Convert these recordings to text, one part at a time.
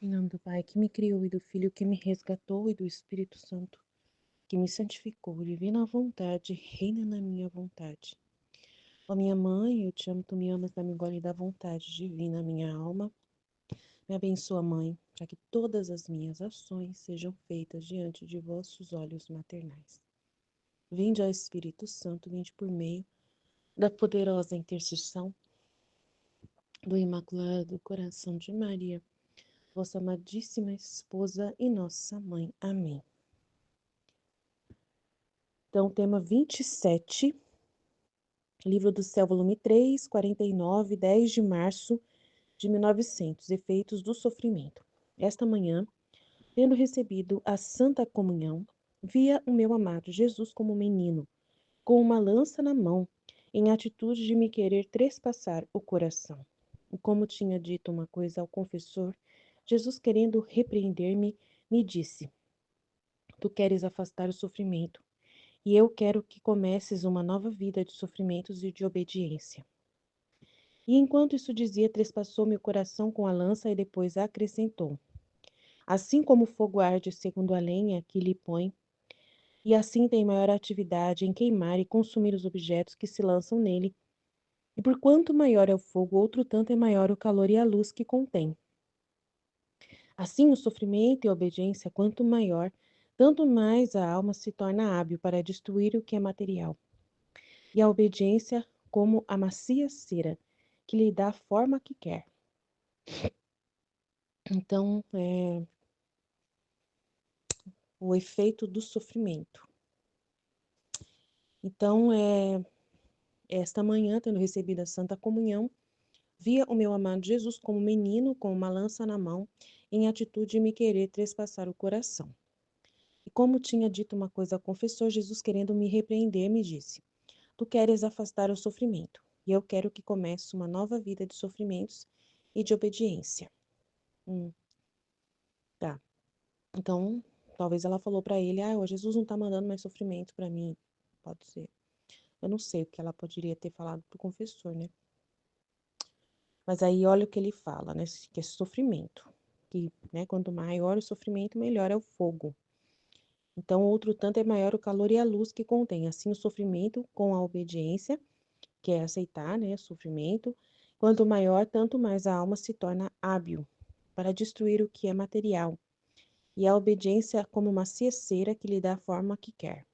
Em nome do Pai que me criou e do Filho que me resgatou e do Espírito Santo que me santificou, divina vontade, reina na minha vontade. Ó minha mãe, eu te amo, tu me amas, dá-me gole da vontade divina, minha alma. Me abençoa, mãe, para que todas as minhas ações sejam feitas diante de vossos olhos maternais. Vinde, ó Espírito Santo, vinde por meio da poderosa intercessão do Imaculado Coração de Maria, vossa amadíssima esposa e nossa mãe. Amém. Então, tema 27, Livro do Céu, volume 3, 49, 10 de março de 1900, Efeitos do Sofrimento. Esta manhã, tendo recebido a Santa Comunhão, via o meu amado Jesus como menino, com uma lança na mão, em atitude de me querer trespassar o coração. E como tinha dito uma coisa ao confessor, Jesus, querendo repreender-me, me disse: Tu queres afastar o sofrimento, e eu quero que comeces uma nova vida de sofrimentos e de obediência. E enquanto isso dizia, trespassou meu coração com a lança e depois acrescentou: Assim como o fogo arde segundo a lenha que lhe põe, e assim tem maior atividade em queimar e consumir os objetos que se lançam nele, e por quanto maior é o fogo, outro tanto é maior o calor e a luz que contém. Assim, o sofrimento e a obediência, quanto maior, tanto mais a alma se torna hábil para destruir o que é material. E a obediência, como a macia cera, que lhe dá a forma que quer. Então, o efeito do sofrimento. Então, esta manhã, tendo recebido a Santa Comunhão, via o meu amado Jesus como menino com uma lança na mão, em atitude de me querer trespassar o coração. E como tinha dito uma coisa ao confessor, Jesus, querendo me repreender, me disse: Tu queres afastar o sofrimento, e eu quero que comece uma nova vida de sofrimentos e de obediência. Tá. Então, talvez ela falou para ele: Ah, Jesus não tá mandando mais sofrimento para mim. Pode ser. Eu não sei o que ela poderia ter falado pro confessor, né? Mas aí olha o que ele fala, né? Que é sofrimento. Que, né, quanto maior o sofrimento, melhor é o fogo. Então, outro tanto é maior o calor e a luz que contém. Assim, o sofrimento com a obediência, que é aceitar, né, o sofrimento, quanto maior, tanto mais a alma se torna hábil para destruir o que é material. E a obediência como uma cera que lhe dá a forma que quer.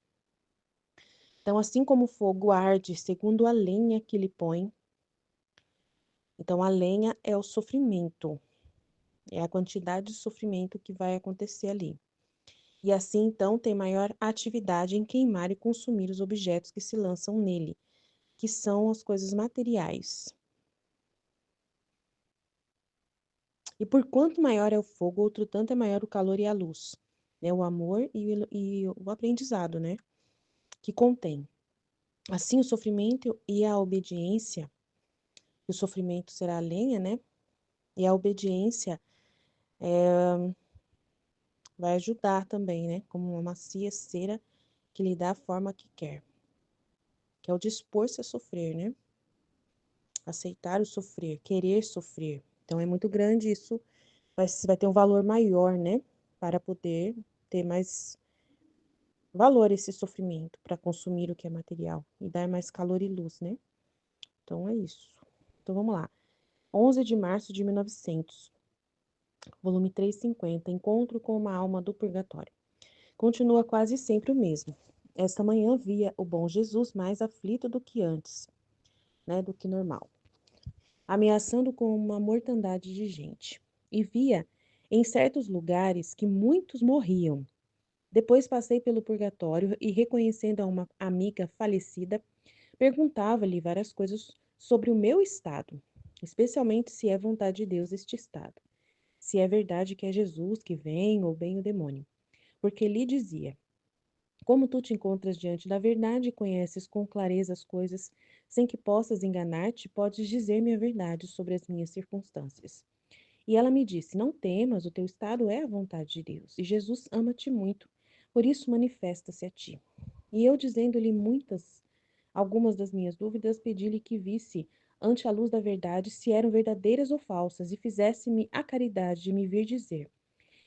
Então, assim como o fogo arde segundo a lenha que lhe põe, então a lenha é o sofrimento, é a quantidade de sofrimento que vai acontecer ali. E assim, então, tem maior atividade em queimar e consumir os objetos que se lançam nele, que são as coisas materiais. E por quanto maior é o fogo, outro tanto é maior o calor e a luz, né? O amor e o aprendizado, né? Que contém. Assim, o sofrimento e a obediência, o sofrimento será a lenha, né? E a obediência vai ajudar também, né? Como uma macia cera que lhe dá a forma que quer, que é o dispor-se a sofrer, né? Aceitar o sofrer, querer sofrer. Então é muito grande isso, vai ter um valor maior, né? Para poder ter mais valor esse sofrimento, para consumir o que é material e dar mais calor e luz, né? Então é isso. Então vamos lá. 11 de março de 1900, volume 350, Encontro com uma alma do purgatório. Continua quase sempre o mesmo. Esta manhã via o bom Jesus mais aflito do que antes, né, do que normal, ameaçando com uma mortandade de gente. E via em certos lugares que muitos morriam. Depois passei pelo purgatório e, reconhecendo a uma amiga falecida, perguntava-lhe várias coisas sobre o meu estado, especialmente se é vontade de Deus este estado, se é verdade que é Jesus que vem ou bem o demônio. Porque lhe dizia: Como tu te encontras diante da verdade e conheces com clareza as coisas, sem que possas enganar-te, podes dizer-me a verdade sobre as minhas circunstâncias. E ela me disse: Não temas, o teu estado é a vontade de Deus, e Jesus ama-te muito, por isso manifesta-se a ti. E eu, dizendo-lhe algumas das minhas dúvidas, pedi-lhe que visse ante a luz da verdade, se eram verdadeiras ou falsas, e fizesse-me a caridade de me vir dizer.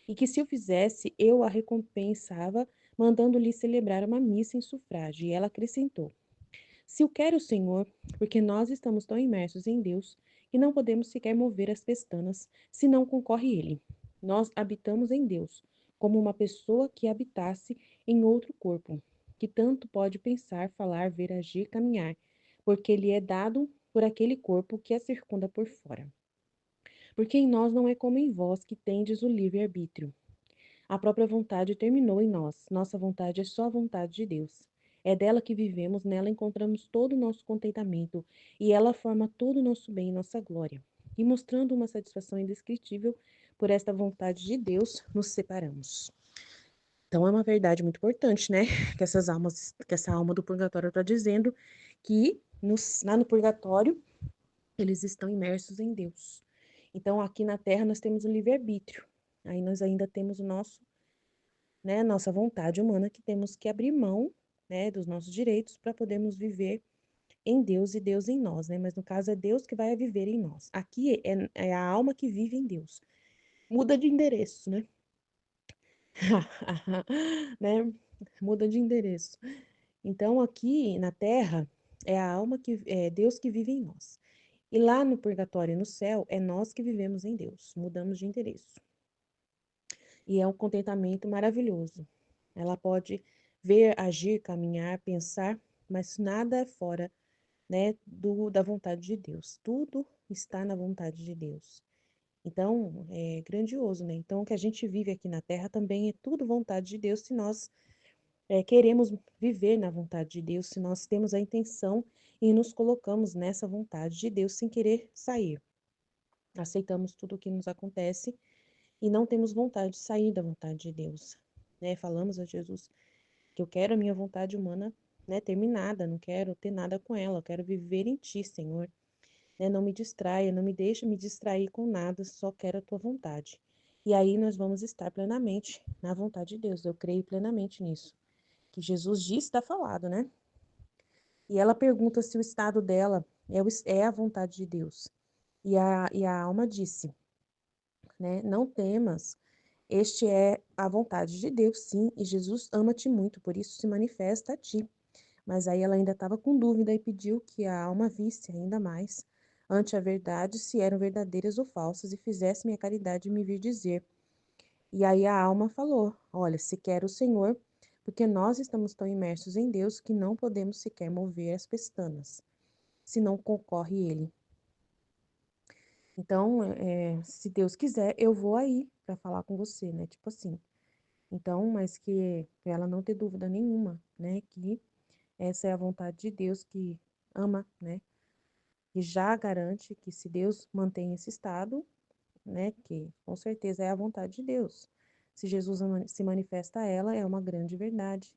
E que se o fizesse, eu a recompensava, mandando-lhe celebrar uma missa em sufrágio. E ela acrescentou: se o quer o Senhor, porque nós estamos tão imersos em Deus que não podemos sequer mover as pestanas, se não concorre Ele. Nós habitamos em Deus, como uma pessoa que habitasse em outro corpo, que tanto pode pensar, falar, ver, agir, caminhar, porque lhe é dado por aquele corpo que a circunda por fora. Porque em nós não é como em vós, que tendes o livre-arbítrio. A própria vontade terminou em nós. Nossa vontade é só a vontade de Deus. É dela que vivemos, nela encontramos todo o nosso contentamento e ela forma todo o nosso bem e nossa glória. E mostrando uma satisfação indescritível por esta vontade de Deus, nos separamos. Então é uma verdade muito importante, né? Que essa alma do purgatório está dizendo que lá no purgatório eles estão imersos em Deus. Então aqui na Terra nós temos o livre-arbítrio. Aí nós ainda temos o nosso, né, nossa vontade humana, que temos que abrir mão, né, dos nossos direitos para podermos viver em Deus e Deus em nós, né? Mas no caso é Deus que vai viver em nós. Aqui é a alma que vive em Deus. Muda de endereço, né? Né? Muda de endereço. Então aqui na Terra é a alma que é Deus que vive em nós. E lá no purgatório e no céu é nós que vivemos em Deus. Mudamos de endereço. E é um contentamento maravilhoso. Ela pode ver, agir, caminhar, pensar, mas nada é fora, né, da vontade de Deus. Tudo está na vontade de Deus. Então, é grandioso, né? Então, o que a gente vive aqui na Terra também é tudo vontade de Deus, se nós queremos viver na vontade de Deus, se nós temos a intenção e nos colocamos nessa vontade de Deus sem querer sair. Aceitamos tudo o que nos acontece e não temos vontade de sair da vontade de Deus, né? Falamos a Jesus que eu quero a minha vontade humana, né, terminada, não quero ter nada com ela, eu quero viver em ti, Senhor, né? Não me distraia, não me deixe me distrair com nada, só quero a tua vontade. E aí nós vamos estar plenamente na vontade de Deus. Eu creio plenamente nisso. Que Jesus disse, está falado, né? E ela pergunta se o estado dela é a vontade de Deus. E a alma disse, né? Não temas, este é a vontade de Deus, sim, e Jesus ama-te muito, por isso se manifesta a ti. Mas aí ela ainda estava com dúvida e pediu que a alma visse ainda mais ante a verdade se eram verdadeiras ou falsas e fizesse-me a caridade de me vir dizer. E aí a alma falou: olha, se quer o Senhor, porque nós estamos tão imersos em Deus que não podemos sequer mover as pestanas, se não concorre Ele. Então, se Deus quiser, eu vou aí para falar com você, né? Tipo assim. Então, mas que pra ela não ter dúvida nenhuma, né? Que essa é a vontade de Deus que ama, né? E já garante que se Deus mantém esse estado, né? Que com certeza é a vontade de Deus. Se Jesus se manifesta a ela, é uma grande verdade.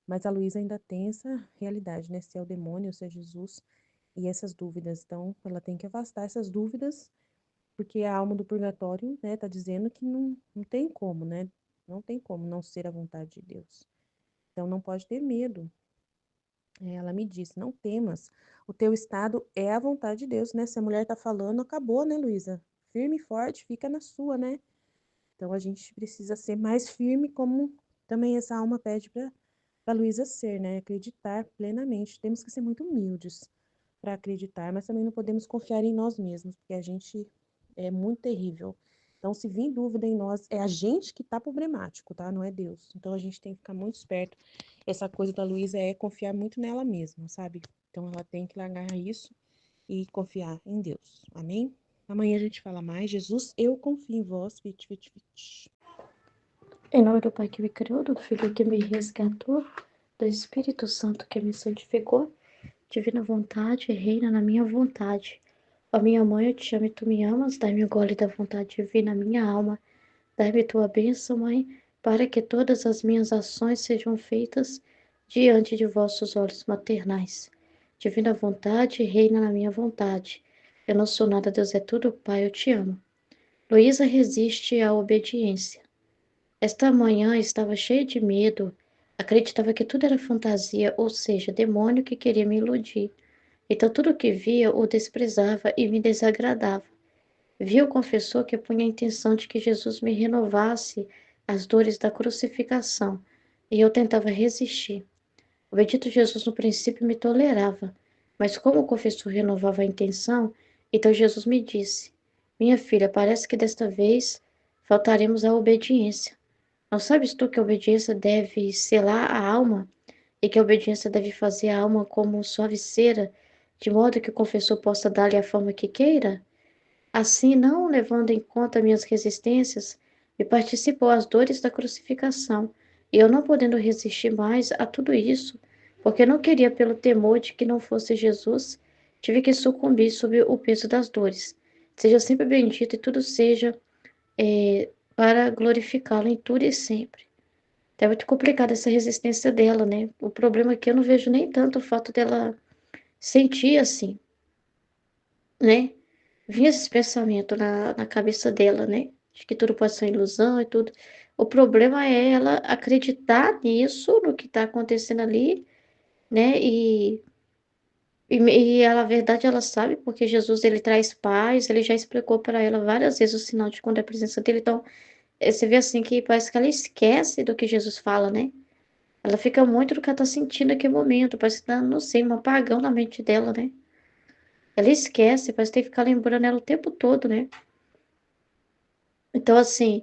Mas a Luísa ainda tem essa realidade, né? Se é o demônio, se é Jesus, e essas dúvidas. Então, ela tem que afastar essas dúvidas, porque a alma do purgatório, né, tá dizendo que não tem como, né? Não tem como não ser a vontade de Deus. Então, não pode ter medo. Ela me disse, não temas, o teu estado é a vontade de Deus, né? Se a mulher tá falando, acabou, né, Luísa? Firme e forte, fica na sua, né? Então, a gente precisa ser mais firme, como também essa alma pede para Luísa ser, né? Acreditar plenamente. Temos que ser muito humildes para acreditar, mas também não podemos confiar em nós mesmos, porque a gente é muito terrível. Então, se vir dúvida em nós, é a gente que está problemático, tá? Não é Deus. Então, a gente tem que ficar muito esperto. Essa coisa da Luísa é confiar muito nela mesma, sabe? Então, ela tem que largar isso e confiar em Deus. Amém? Amanhã a gente fala mais. Jesus, eu confio em vós. Fit, fit, fit. Em nome do Pai que me criou, do Filho que me resgatou, do Espírito Santo que me santificou, divina vontade, reina na minha vontade. Ó minha mãe, eu te amo e tu me amas, dai-me o gole da vontade divina na minha alma. Dai-me tua bênção, Mãe, para que todas as minhas ações sejam feitas diante de vossos olhos maternais. Divina vontade, reina na minha vontade. Eu não sou nada, Deus é tudo, Pai, eu te amo. Luísa resiste à obediência. Esta manhã estava cheia de medo, acreditava que tudo era fantasia, ou seja, demônio que queria me iludir. Então, tudo que via o desprezava e me desagradava. Via o confessor que punha a intenção de que Jesus me renovasse as dores da crucificação, e eu tentava resistir. O bendito Jesus no princípio me tolerava, mas como o confessor renovava a intenção, então Jesus me disse: Minha filha, parece que desta vez faltaremos à obediência. Não sabes tu que a obediência deve selar a alma e que a obediência deve fazer a alma como suave cera, de modo que o confessor possa dar-lhe a forma que queira? Assim, não levando em conta minhas resistências, me participou as dores da crucificação, e eu não podendo resistir mais a tudo isso, porque não queria pelo temor de que não fosse Jesus, tive que sucumbir sob o peso das dores. Seja sempre bendito e tudo seja para glorificá-lo em tudo e sempre. É muito complicada essa resistência dela, né? O problema é que eu não vejo nem tanto o fato dela sentir assim, né? Vinha esses pensamentos na cabeça dela, né? De que tudo pode ser ilusão e tudo. O problema é ela acreditar nisso, no que está acontecendo ali, né? E ela, a verdade, ela sabe, porque Jesus, ele traz paz, ele já explicou para ela várias vezes o sinal de quando é a presença dele. Então, você vê assim que parece que ela esquece do que Jesus fala, né? Ela fica muito do que ela tá sentindo naquele momento, parece que dá, não sei, um apagão na mente dela, né? Ela esquece, parece que tem que ficar lembrando ela o tempo todo, né? Então, assim,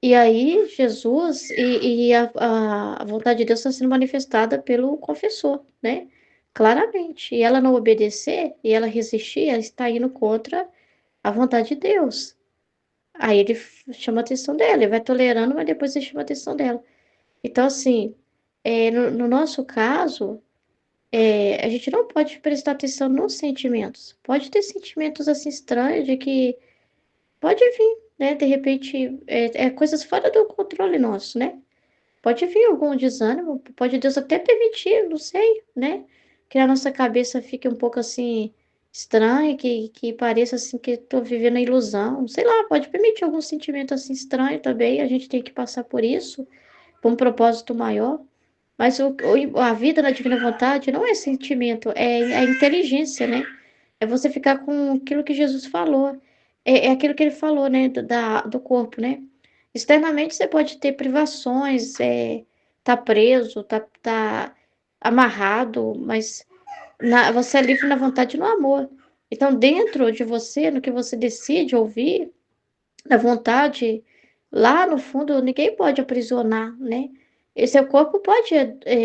e aí Jesus e a vontade de Deus está sendo manifestada pelo confessor, né? Claramente. E ela não obedecer, e ela resistir, ela está indo contra a vontade de Deus. Aí ele chama a atenção dela, ele vai tolerando, mas depois ele chama a atenção dela. Então, assim, no nosso caso, a gente não pode prestar atenção nos sentimentos. Pode ter sentimentos assim estranhos de que pode vir, né? De repente, coisas fora do controle nosso, né? Pode vir algum desânimo, pode Deus até permitir, não sei, né? Que a nossa cabeça fique um pouco assim estranha, que pareça assim que estou vivendo a ilusão. Sei lá, pode permitir algum sentimento assim estranho também. A gente tem que passar por isso, por um propósito maior. Mas a vida na divina vontade não é sentimento, é inteligência, né? É você ficar com aquilo que Jesus falou. É aquilo que ele falou, né? Do corpo, né? Externamente você pode ter privações, tá preso, tá amarrado, mas você é livre na vontade e no amor. Então, dentro de você, no que você decide ouvir, na vontade, lá no fundo, ninguém pode aprisionar, né? E seu corpo pode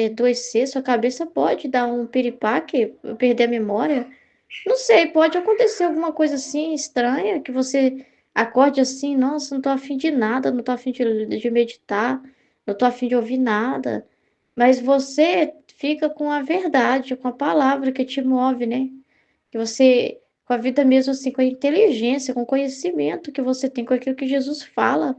adoecer, sua cabeça pode dar um piripaque, perder a memória. Não sei, pode acontecer alguma coisa assim estranha, que você acorde assim, nossa, não tô afim de nada, não tô afim de meditar, não tô afim de ouvir nada. Mas você fica com a verdade, com a palavra que te move, né? Que você, com a vida mesmo assim, com a inteligência, com o conhecimento que você tem, com aquilo que Jesus fala,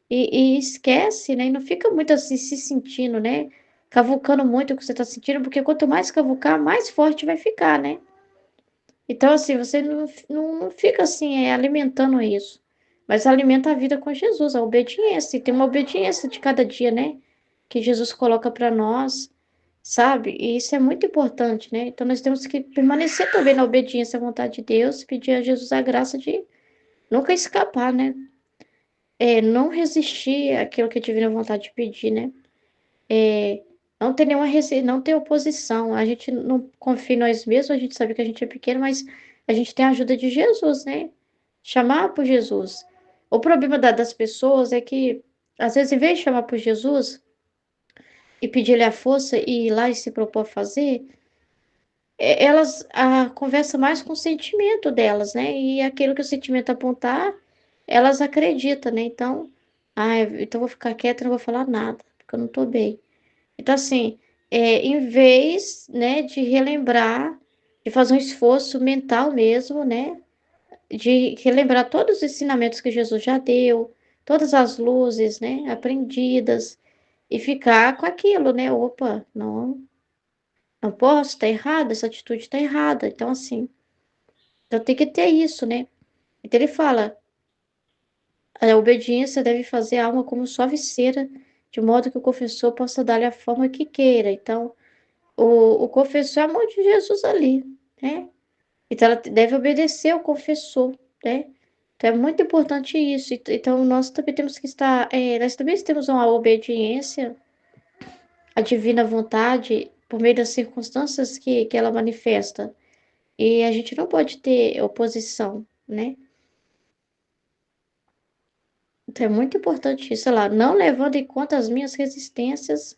e esquece, né? E não fica muito assim se sentindo, né? Cavucando muito o que você tá sentindo, porque quanto mais cavucar, mais forte vai ficar, né? Então, assim, você não fica assim, alimentando isso, mas alimenta a vida com Jesus, a obediência, e tem uma obediência de cada dia, né? Que Jesus coloca para nós, sabe? E isso é muito importante, né? Então, nós temos que permanecer também na obediência à vontade de Deus, pedir a Jesus a graça de nunca escapar, né? Não resistir àquilo que a divina vontade de pedir, né? É, não ter não ter oposição. A gente não confia em nós mesmos, a gente sabe que a gente é pequeno, mas a gente tem a ajuda de Jesus, né? Chamar por Jesus. O problema das pessoas é que, às vezes, em vez de chamar por Jesus e pedir-lhe a força e ir lá e se propor a fazer, elas conversam mais com o sentimento delas, né? E aquilo que o sentimento apontar, elas acreditam, né? Então, então eu vou ficar quieta, não vou falar nada, porque eu não tô bem. Então, assim, em vez, né, de relembrar, de fazer um esforço mental mesmo, né, de relembrar todos os ensinamentos que Jesus já deu, todas as luzes, né, aprendidas, e ficar com aquilo, né, opa, não posso, tá errado, essa atitude tá errada. Então, assim, então tem que ter isso, né. Então ele fala, a obediência deve fazer a alma como suave cera, de modo que o confessor possa dar-lhe a forma que queira. Então, o confessor é a mão de Jesus ali. né? Então, ela deve obedecer ao confessor, né? Então, é muito importante isso. Então, nós também temos que estar, nós também temos uma obediência à divina vontade por meio das circunstâncias que ela manifesta. E a gente não pode ter oposição, né? Então, é muito importante isso, sei lá, não levando em conta as minhas resistências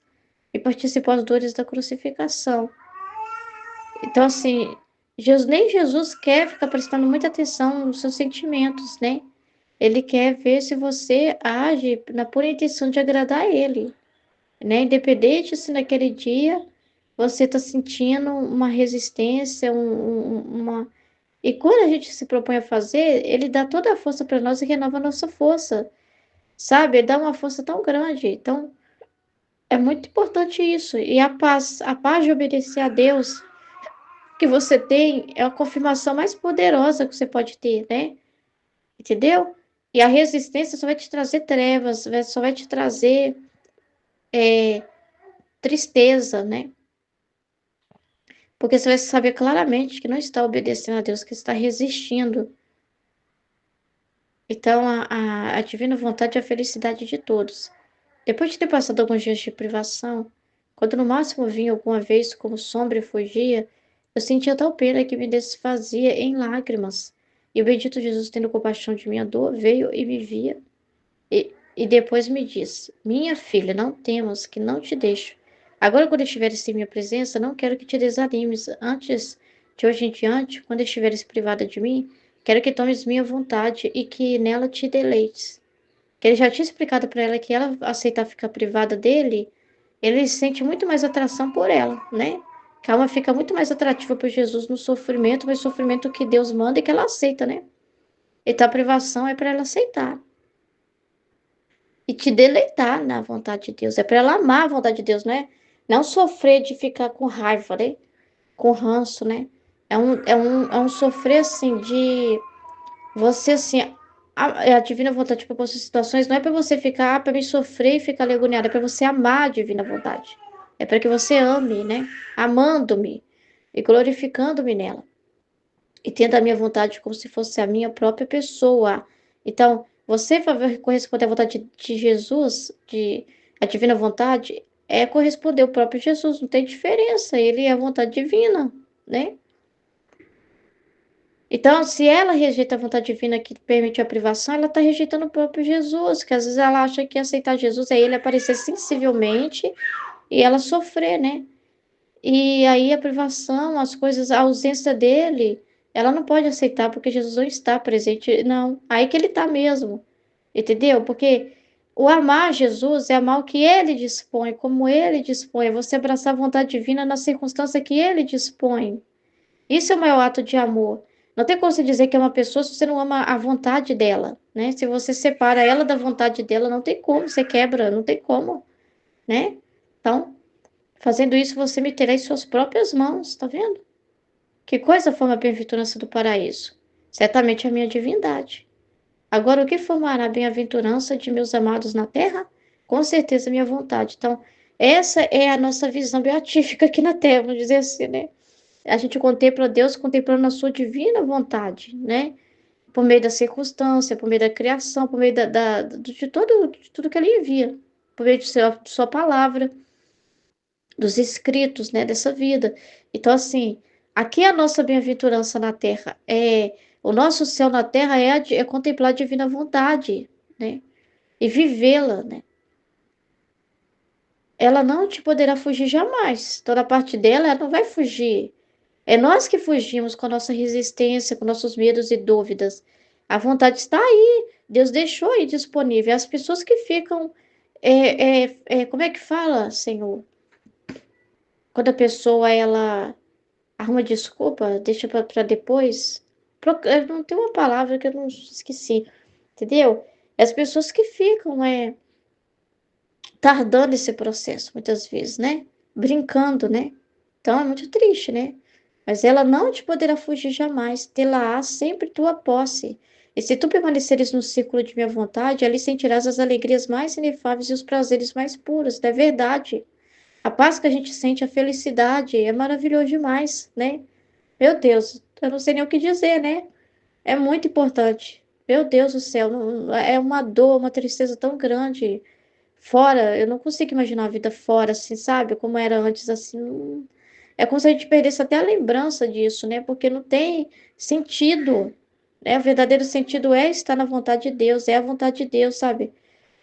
e participar das dores da crucificação. Então, assim, nem Jesus quer ficar prestando muita atenção nos seus sentimentos, né? Ele quer ver se você age na pura intenção de agradar a ele, né? Independente se naquele dia você está sentindo uma resistência, uma. E quando a gente se propõe a fazer, ele dá toda a força para nós e renova a nossa força, sabe? Ele dá uma força tão grande. Então, é muito importante isso. E a paz de obedecer a Deus que você tem é a confirmação mais poderosa que você pode ter, né? Entendeu? E a resistência só vai te trazer trevas, só vai te trazer tristeza, né? Porque você vai saber claramente que não está obedecendo a Deus, que está resistindo. Então, a divina vontade é a felicidade de todos. Depois de ter passado alguns dias de privação, quando no máximo vinha alguma vez como sombra e fugia, eu sentia tal pena que me desfazia em lágrimas. E o bendito Jesus, tendo compaixão de minha dor, veio e me via. E depois me disse: Minha filha, não temas, que não te deixo. Agora, quando estiveres em minha presença, não quero que te desanimes. Antes, de hoje em diante, quando estiveres privada de mim, quero que tomes minha vontade e que nela te deleites. Que ele já tinha explicado para ela que ela aceitar ficar privada dele, ele sente muito mais atração por ela, né? Que a alma fica muito mais atrativa por Jesus no sofrimento, mas sofrimento que Deus manda e que ela aceita, né? Então a privação é para ela aceitar e te deleitar na vontade de Deus. É para ela amar a vontade de Deus, né? Não sofrer de ficar com raiva, né? Com ranço, né? É um sofrer assim de você assim. A divina vontade para essas situações não é para você ficar, para me sofrer e ficar agoniada, é para você amar a divina vontade. É para que você ame, né? Amando-me e glorificando-me nela. E tendo a minha vontade como se fosse a minha própria pessoa. Então, você vai corresponder à vontade de Jesus, a divina vontade, é corresponder ao próprio Jesus, não tem diferença, ele é a vontade divina, né? Então, se ela rejeita a vontade divina que permite a privação, ela está rejeitando o próprio Jesus, que às vezes ela acha que aceitar Jesus é ele aparecer sensivelmente e ela sofrer, né? E aí a privação, as coisas, a ausência dele, ela não pode aceitar porque Jesus não está presente. Não, aí que ele está mesmo, entendeu? Porque o amar Jesus é amar o que ele dispõe, como ele dispõe, é você abraçar a vontade divina na circunstância que ele dispõe. Isso é o maior ato de amor. Não tem como você dizer que é uma pessoa se você não ama a vontade dela, né? Se você separa ela da vontade dela, não tem como, você quebra, não tem como, né? Então, fazendo isso, você me terá em suas próprias mãos, tá vendo? Que coisa forma a bem-aventurança do paraíso? Certamente a minha divindade. Agora, o que formará a bem-aventurança de meus amados na terra? Com certeza a minha vontade. Então, essa é a nossa visão beatífica aqui na terra, vamos dizer assim, né? A gente contempla Deus contemplando a sua divina vontade, né? Por meio da circunstância, por meio da criação, por meio de tudo que ele envia, por meio de sua palavra, dos escritos, né, dessa vida. Então, assim, aqui a nossa bem-aventurança na terra o nosso céu na terra é contemplar a divina vontade, né? E vivê-la, né? Ela não te poderá fugir jamais. Toda parte dela, ela não vai fugir. É nós que fugimos com a nossa resistência, com nossos medos e dúvidas. A vontade está aí. Deus deixou aí disponível. As pessoas que ficam. Como é que fala, Senhor? Quando a pessoa ela arruma desculpa, deixa para depois. Não tem uma palavra que eu não esqueci, entendeu? As pessoas que ficam tardando esse processo, muitas vezes, né? Brincando, né? Então é muito triste, né? Mas ela não te poderá fugir jamais, tê-la-á sempre tua posse. E se tu permaneceres no círculo de minha vontade, ali sentirás as alegrias mais inefáveis e os prazeres mais puros, é verdade. A paz que a gente sente, a felicidade, é maravilhoso demais, né? Meu Deus, eu não sei nem o que dizer, né? É muito importante. Meu Deus do céu, é uma dor, uma tristeza tão grande. Fora, eu não consigo imaginar a vida fora, assim, sabe? Como era antes, assim. É como se a gente perdesse até a lembrança disso, né? Porque não tem sentido, né? O verdadeiro sentido é estar na vontade de Deus, é a vontade de Deus, sabe?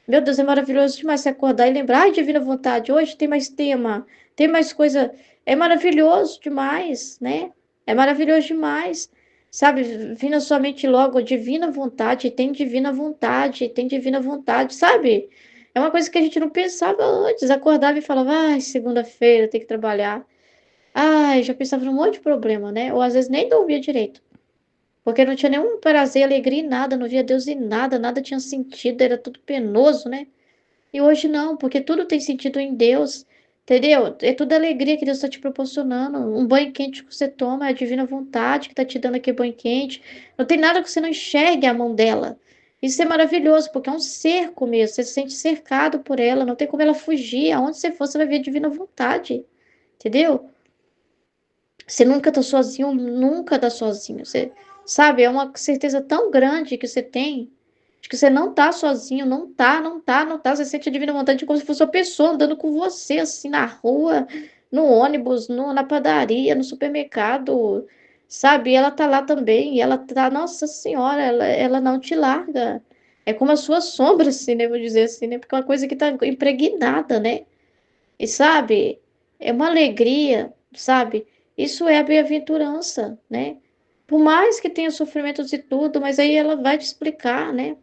Meu Deus, é maravilhoso demais você acordar e lembrar, ai, divina vontade, hoje tem mais tema, tem mais coisa. É maravilhoso demais, né? É maravilhoso demais. Sabe, vir na sua mente logo, divina vontade, tem divina vontade, tem divina vontade, sabe? É uma coisa que a gente não pensava antes. Acordava e falava, ai, segunda-feira tem que trabalhar. Ai, já pensava num monte de problema, né? Ou às vezes nem dormia direito. Porque não tinha nenhum prazer, alegria em nada, não via Deus em nada, nada tinha sentido, era tudo penoso, né? E hoje não, porque tudo tem sentido em Deus, entendeu? É tudo alegria que Deus está te proporcionando. Um banho quente que você toma é a divina vontade que está te dando aquele banho quente. Não tem nada que você não enxergue a mão dela. Isso é maravilhoso, porque é um cerco mesmo. Você se sente cercado por ela, não tem como ela fugir. Aonde você for, você vai ver a divina vontade, entendeu? Você nunca tá sozinho, nunca tá sozinho. Você, sabe, é uma certeza tão grande que você tem de que você não tá sozinho, não tá, não tá, não tá. Você sente a divina vontade como se fosse uma pessoa andando com você, assim, na rua, no ônibus, na padaria, no supermercado, sabe? E ela tá lá também, e ela tá, nossa senhora, ela não te larga. É como a sua sombra, assim, né? Vou dizer assim, né? Porque é uma coisa que tá impregnada, né? E sabe, é uma alegria, sabe? Isso é a bem-aventurança, né? Por mais que tenha sofrimentos e tudo, mas aí ela vai te explicar, né?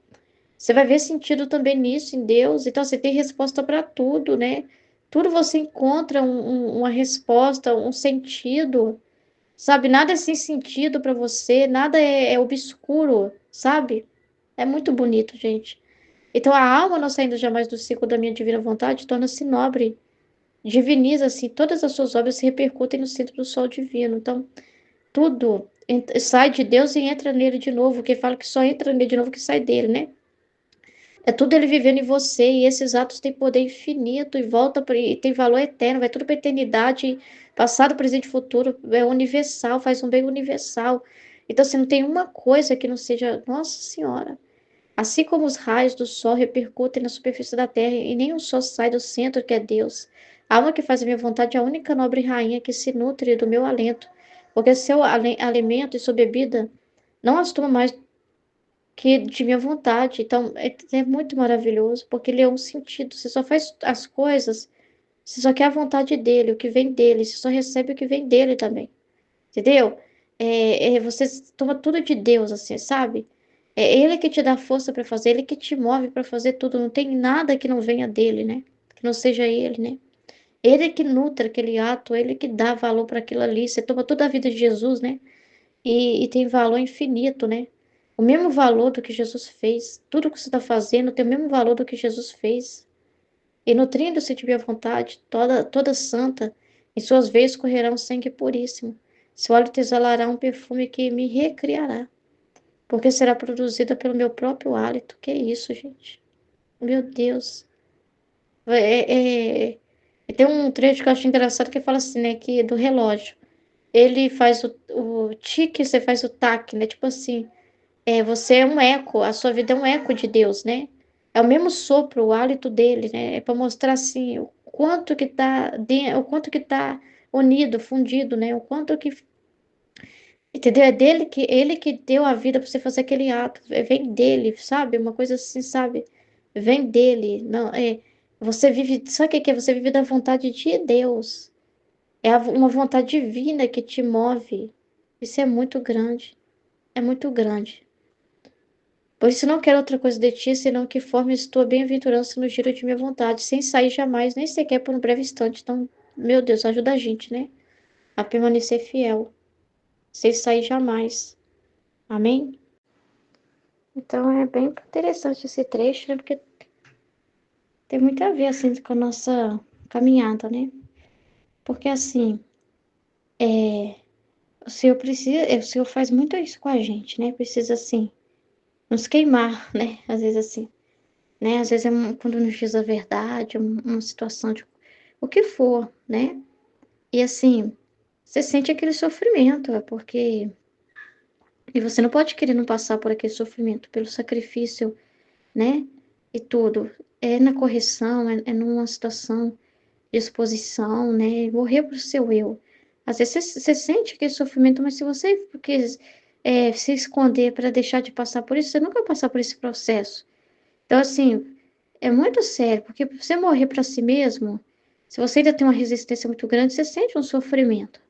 Você vai ver sentido também nisso, em Deus. Então, você tem resposta para tudo, né? Tudo você encontra uma resposta, um sentido, sabe? Nada é sem sentido para você, nada é obscuro, sabe? É muito bonito, gente. Então, a alma, não saindo jamais do ciclo da minha divina vontade, torna-se nobre, diviniza assim, todas as suas obras se repercutem no centro do sol divino. Então, tudo sai de Deus e entra nele de novo, que fala que só entra nele de novo que sai dele, né? É tudo ele vivendo em você, e esses atos têm poder infinito e volta e tem valor eterno, vai tudo para a eternidade, passado, presente e futuro, é universal, faz um bem universal. Então, assim, não tem uma coisa que não seja, nossa Senhora. Assim como os raios do sol repercutem na superfície da terra e nenhum só sai do centro que é Deus, a alma que faz a minha vontade é a única nobre rainha que se nutre do meu alento, porque seu alimento e sua bebida não as toma mais que de minha vontade. Então, é muito maravilhoso, porque ele é um sentido. Você só faz as coisas, você só quer a vontade dele, o que vem dele, você só recebe o que vem dele também. Entendeu? Você toma tudo de Deus, assim, sabe? É Ele que te dá força para fazer, Ele que te move para fazer tudo. Não tem nada que não venha dele, né? Que não seja Ele, né? Ele que nutre aquele ato, Ele que dá valor para aquilo ali. Você toma toda a vida de Jesus, né? E tem valor infinito, né? O mesmo valor do que Jesus fez. Tudo que você está fazendo tem o mesmo valor do que Jesus fez. E nutrindo-se de minha vontade, toda santa, em suas veias correrá um sangue puríssimo. Seu hálito exalará um perfume que me recriará, porque será produzida pelo meu próprio hálito. Que isso, gente? Meu Deus. Tem um trecho que eu acho engraçado que fala assim, né, que do relógio. Ele faz o tique, você faz o taque, né? Tipo assim, você é um eco, a sua vida é um eco de Deus, né? É o mesmo sopro, o hálito dele, né? É para mostrar assim o quanto que tá unido, fundido, né? O quanto que, entendeu? É dele que ele que deu a vida para você fazer aquele ato, vem dele, sabe? Uma coisa assim, sabe? Vem dele, não você vive, sabe o que que é? Você vive da vontade de Deus. É uma vontade divina que te move. Isso é muito grande, é muito grande. Por isso não quero outra coisa de ti, senão que formes tua bem-aventurança no giro de minha vontade, sem sair jamais, nem sequer por um breve instante. Então, meu Deus, ajuda a gente, né? A permanecer fiel, sem sair jamais. Amém? Então é bem interessante esse trecho, né? Porque tem muito a ver, assim, com a nossa caminhada, né? Porque, assim, o Senhor precisa, o Senhor faz muito isso com a gente, né? Precisa, assim, nos queimar, né? Às vezes, assim, né? Às vezes quando nos diz a verdade, uma situação de o que for, né? E assim, você sente aquele sofrimento, porque e você não pode querer não passar por aquele sofrimento, pelo sacrifício, né? E tudo. É na correção, é numa situação de exposição, né? Morrer pro seu eu. Às vezes você sente aquele sofrimento, mas se você quis, se esconder para deixar de passar por isso, você nunca vai passar por esse processo. Então, assim, é muito sério, porque você morrer para si mesmo, se você ainda tem uma resistência muito grande, você sente um sofrimento.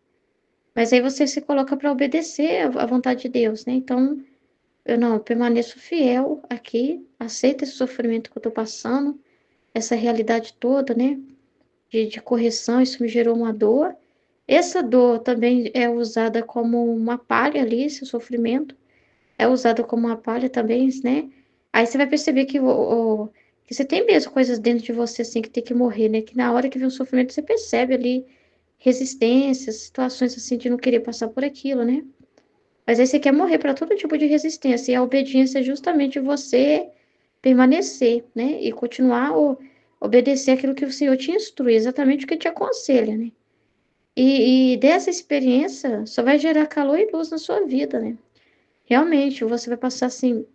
Mas aí você se coloca para obedecer à vontade de Deus, né? Então, eu não, eu permaneço fiel aqui, aceito esse sofrimento que eu tô passando, essa realidade toda, né? De correção, isso me gerou uma dor. Essa dor também é usada como uma palha ali, esse sofrimento é usado como uma palha também, né? Aí você vai perceber que você tem mesmo coisas dentro de você, assim, que tem que morrer, né? Que na hora que vem o sofrimento, você percebe ali resistências, situações, assim, de não querer passar por aquilo, né? Mas aí você quer morrer para todo tipo de resistência, e a obediência é justamente você permanecer, né? E continuar obedecer aquilo que o Senhor te instrui, exatamente o que te aconselha, né? E dessa experiência só vai gerar calor e luz na sua vida, né? Realmente, você vai passar assim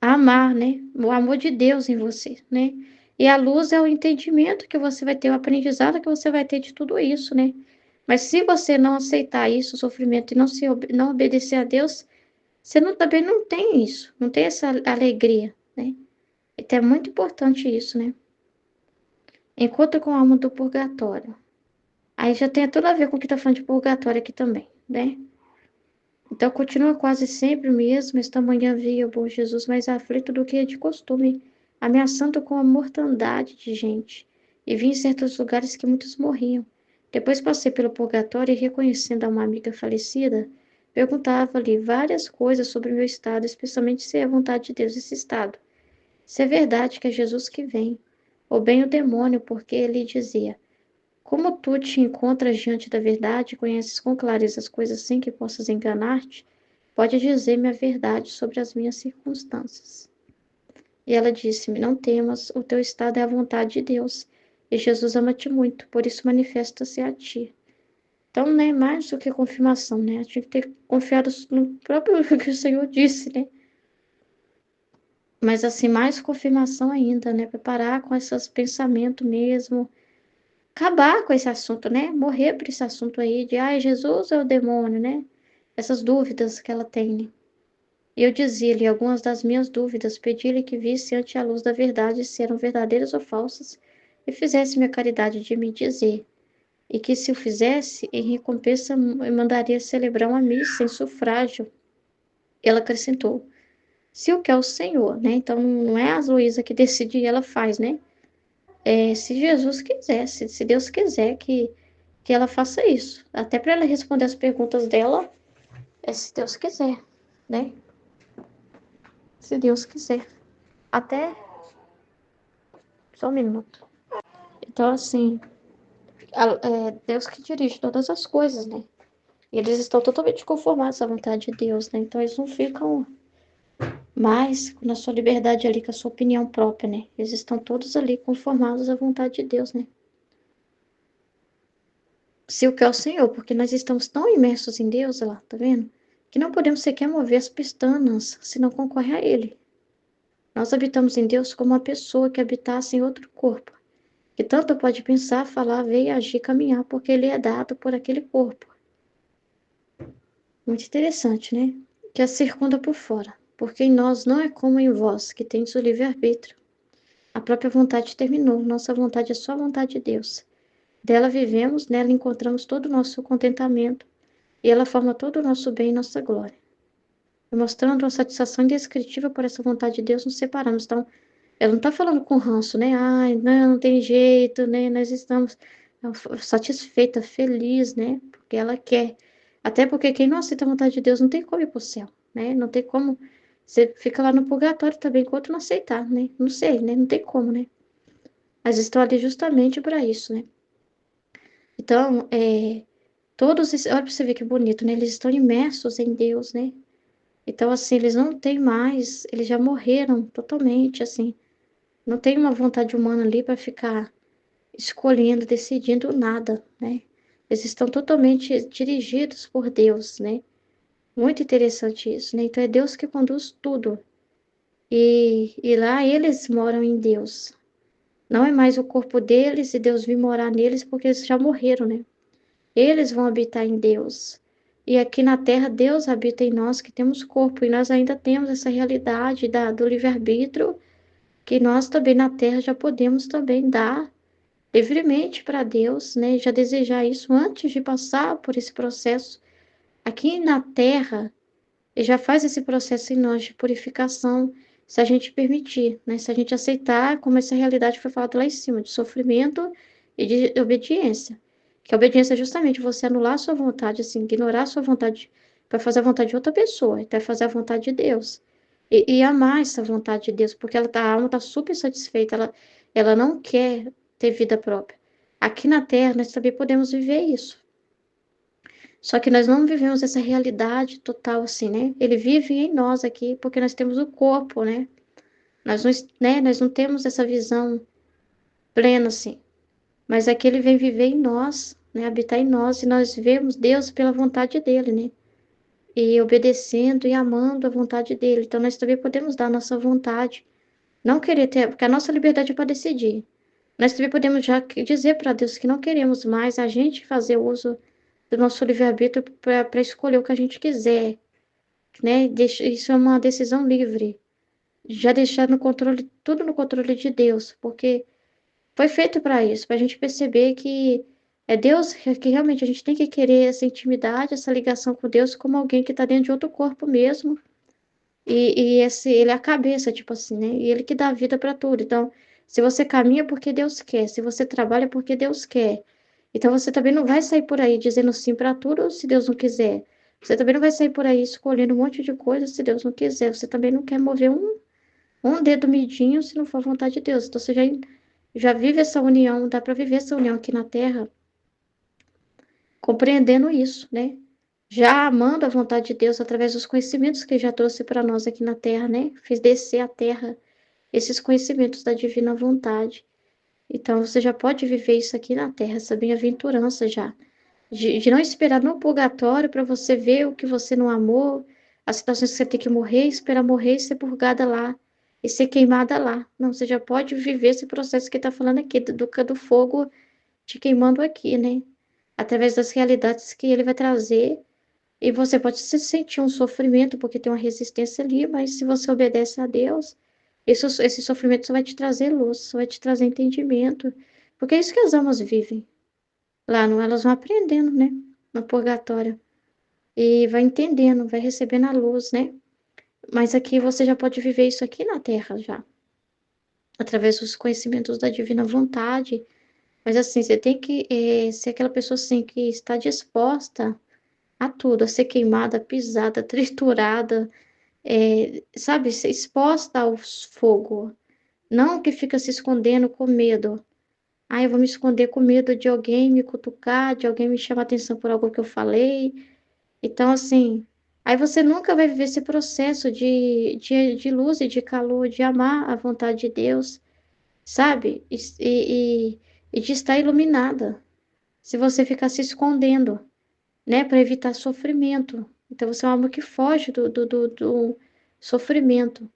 a amar, né? O amor de Deus em você, né? E a luz é o entendimento que você vai ter, o aprendizado que você vai ter de tudo isso, né? Mas se você não aceitar isso, o sofrimento, e não obedecer a Deus, você não, também não tem isso, não tem essa alegria, né? Então é muito importante isso, né? Encontro com a alma do purgatório. Aí já tem tudo a ver com o que tá falando de purgatório aqui também, né? Então continua quase sempre o mesmo. Esta manhã vi o bom Jesus mais aflito do que de costume, ameaçando com a mortandade de gente. E vi em certos lugares que muitos morriam. Depois passei pelo purgatório e, reconhecendo a uma amiga falecida, perguntava-lhe várias coisas sobre o meu estado, especialmente se é a vontade de Deus esse estado. Se é verdade que é Jesus que vem, ou bem o demônio, porque ele dizia: como tu te encontras diante da verdade e conheces com clareza as coisas sem que possas enganar-te, pode dizer-me a verdade sobre as minhas circunstâncias. E ela disse-me: não temas, o teu estado é a vontade de Deus, e Jesus ama-te muito, por isso manifesta-se a ti. Então, né, mais do que confirmação, né? Tinha que ter confiado no próprio que o Senhor disse, né? Mas assim, mais confirmação ainda, né? Preparar com esses pensamentos mesmo, acabar com esse assunto, né? Morrer por esse assunto aí de, ai, Jesus é o demônio, né? Essas dúvidas que ela tem, né? E eu dizia-lhe algumas das minhas dúvidas, pedi-lhe que visse ante a luz da verdade se eram verdadeiras ou falsas, e fizesse-me a caridade de me dizer, e que se o fizesse, em recompensa mandaria celebrar uma missa em sufrágio. Ela acrescentou, se o quer o Senhor, né? Então não é a Luísa que decide e ela faz, né? Se Jesus quiser, se Deus quiser que ela faça isso. Até para ela responder as perguntas dela, se Deus quiser, né? Se Deus quiser. Até. Só um minuto. Então, assim, é Deus que dirige todas as coisas, né? E eles estão totalmente conformados à vontade de Deus, né? Então, eles não ficam mais na sua liberdade ali, com a sua opinião própria, né? Eles estão todos ali conformados à vontade de Deus, né? Se o que é o Senhor, porque nós estamos tão imersos em Deus, olha lá, tá vendo? Que não podemos sequer mover as pestanas se não concorre a Ele. Nós habitamos em Deus como uma pessoa que habitasse em outro corpo, que tanto pode pensar, falar, ver e agir, caminhar, porque Ele é dado por aquele corpo. Muito interessante, né? Que a circunda por fora, porque em nós não é como em vós, que tendes o livre-arbítrio. A própria vontade terminou, nossa vontade é só a vontade de Deus. Dela vivemos, nela encontramos todo o nosso contentamento, e ela forma todo o nosso bem e nossa glória. E mostrando uma satisfação indescritível por essa vontade de Deus, nos separamos. Então, ela não está falando com ranço, né? Ai, não tem jeito, né? Nós estamos satisfeita, feliz, né? Porque ela quer. Até porque quem não aceita a vontade de Deus não tem como ir para o céu, né? Não tem como. Você fica lá no purgatório também, enquanto não aceitar, né? Não sei, né? Não tem como, né? Mas estão ali justamente para isso, né? Então, todos esses. Olha para você ver que bonito, né? Eles estão imersos em Deus, né? Então, assim, eles não têm mais. Eles já morreram totalmente, assim. Não tem uma vontade humana ali para ficar escolhendo, decidindo nada, né? Eles estão totalmente dirigidos por Deus, né? Muito interessante isso, né? Então é Deus que conduz tudo. E lá eles moram em Deus. Não é mais o corpo deles e Deus vir morar neles porque eles já morreram, né? Eles vão habitar em Deus. E aqui na terra, Deus habita em nós que temos corpo. E nós ainda temos essa realidade do livre-arbítrio, que nós também na terra já podemos também dar livremente para Deus, né? Já desejar isso antes de passar por esse processo. Aqui na terra, ele já faz esse processo em nós de purificação, se a gente permitir, né? Se a gente aceitar, como essa realidade foi falada lá em cima, de sofrimento e de obediência. Que a obediência é justamente você anular a sua vontade, assim, ignorar a sua vontade para fazer a vontade de outra pessoa, até fazer a vontade de Deus. E amar essa vontade de Deus, porque a alma está super satisfeita, ela não quer ter vida própria. Aqui na Terra, nós também podemos viver isso. Só que nós não vivemos essa realidade total assim, né? Ele vive em nós aqui porque nós temos o corpo, né? Nós não temos essa visão plena assim. Mas aqui ele vem viver em nós, né? Habitar em nós e nós vemos Deus pela vontade dele, né? E obedecendo e amando a vontade dele. Então nós também podemos dar a nossa vontade. Não querer ter, porque a nossa liberdade é para decidir. Nós também podemos já dizer para Deus que não queremos mais a gente fazer uso do nosso livre-arbítrio para escolher o que a gente quiser, né? Isso é uma decisão livre. Já deixar no controle, tudo no controle de Deus, porque foi feito para isso, para a gente perceber que é Deus que realmente a gente tem que querer essa intimidade, essa ligação com Deus, como alguém que está dentro de outro corpo mesmo. Ele é a cabeça, tipo assim, né? E ele que dá vida para tudo. Então, se você caminha é porque Deus quer, se você trabalha é porque Deus quer. Então, você também não vai sair por aí dizendo sim para tudo se Deus não quiser. Você também não vai sair por aí escolhendo um monte de coisa se Deus não quiser. Você também não quer mover um dedo midinho se não for a vontade de Deus. Então, você já vive essa união, dá para viver essa união aqui na Terra, compreendendo isso, né? Já amando a vontade de Deus através dos conhecimentos que ele já trouxe para nós aqui na Terra, né? Fez descer à Terra esses conhecimentos da divina vontade. Então, você já pode viver isso aqui na Terra, essa bem-aventurança já. De não esperar no purgatório para você ver o que você não amou, as situações que você tem que morrer, esperar morrer e ser purgada lá, e ser queimada lá. Não, você já pode viver esse processo que está falando aqui, do fogo te queimando aqui, né? Através das realidades que ele vai trazer. E você pode se sentir um sofrimento, porque tem uma resistência ali, mas se você obedece a Deus, esse sofrimento só vai te trazer luz, só vai te trazer entendimento. Porque é isso que as almas vivem. Lá, não, elas vão aprendendo, né? No purgatório. E vai entendendo, vai recebendo a luz, né? Mas aqui você já pode viver isso aqui na Terra já. Através dos conhecimentos da divina vontade. Mas assim, você tem que ser aquela pessoa assim que está disposta a tudo, a ser queimada, pisada, triturada, sabe, ser exposta ao fogo. Não que fica se escondendo com medo. Ah, eu vou me esconder com medo de alguém me cutucar, de alguém me chamar atenção por algo que eu falei. Então, assim, aí você nunca vai viver esse processo de luz e de calor, de amar a vontade de Deus, sabe? E de estar iluminada. Se você ficar se escondendo, né, para evitar sofrimento. Então, você é uma alma que foge do sofrimento.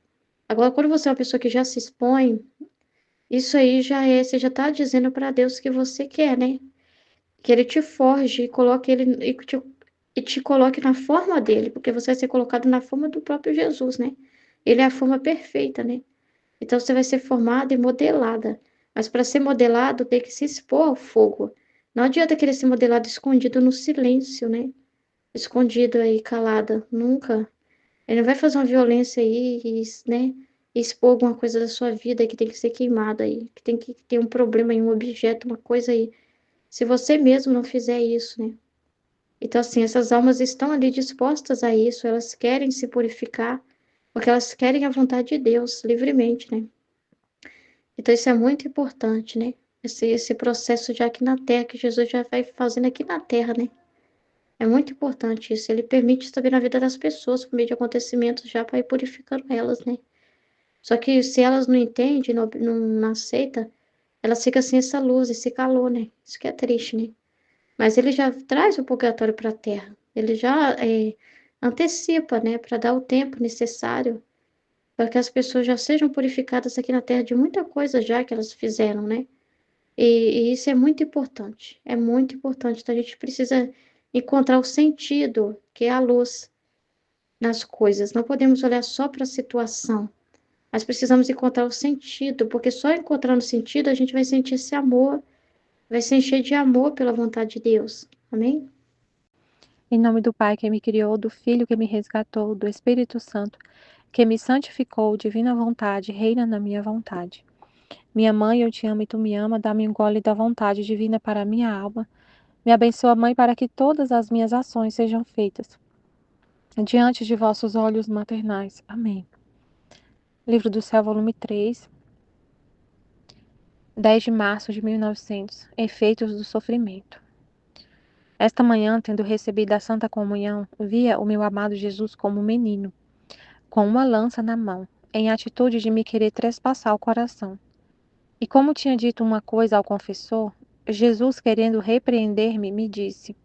Agora, quando você é uma pessoa que já se expõe, isso aí você já está dizendo para Deus que você quer, né? Que ele te forge e coloque ele e te coloque na forma dele, porque você vai ser colocado na forma do próprio Jesus, né? Ele é a forma perfeita, né? Então você vai ser formada e modelada. Mas para ser modelado, tem que se expor ao fogo. Não adianta querer ser modelado escondido no silêncio, né? Escondido aí, calada. Nunca. Ele não vai fazer uma violência aí, né? Expor alguma coisa da sua vida que tem que ser queimada aí, que tem que ter um problema em um objeto, uma coisa aí. Se você mesmo não fizer isso, né? Então, assim, essas almas estão ali dispostas a isso, elas querem se purificar, porque elas querem a vontade de Deus livremente, né? Então, isso é muito importante, né? Esse processo já aqui na Terra, que Jesus já vai fazendo aqui na Terra, né? É muito importante isso. Ele permite isso também na vida das pessoas, por meio de acontecimentos já para ir purificando elas, né? Só que se elas não entendem, não aceitam, elas ficam sem essa luz, esse calor, né? Isso que é triste, né? Mas ele já traz o purgatório para a Terra. Ele já antecipa, né, para dar o tempo necessário para que as pessoas já sejam purificadas aqui na Terra de muita coisa já que elas fizeram, né? E isso é muito importante. É muito importante. Então a gente precisa encontrar o sentido, que é a luz nas coisas. Não podemos olhar só para a situação, mas precisamos encontrar o sentido, porque só encontrando sentido a gente vai sentir esse amor, vai se encher de amor pela vontade de Deus. Amém? Em nome do Pai que me criou, do Filho que me resgatou, do Espírito Santo que me santificou, divina vontade, reina na minha vontade. Minha mãe, eu te amo e tu me ama, dá-me um gole da vontade divina para a minha alma. Me abençoa, Mãe, para que todas as minhas ações sejam feitas diante de vossos olhos maternais. Amém. Livro do Céu, volume 3, 10 de março de 1900. Efeitos do sofrimento. Esta manhã, tendo recebido a Santa Comunhão, via o meu amado Jesus como menino, com uma lança na mão, em atitude de me querer trespassar o coração. E como tinha dito uma coisa ao confessor, Jesus, querendo repreender-me, me disse: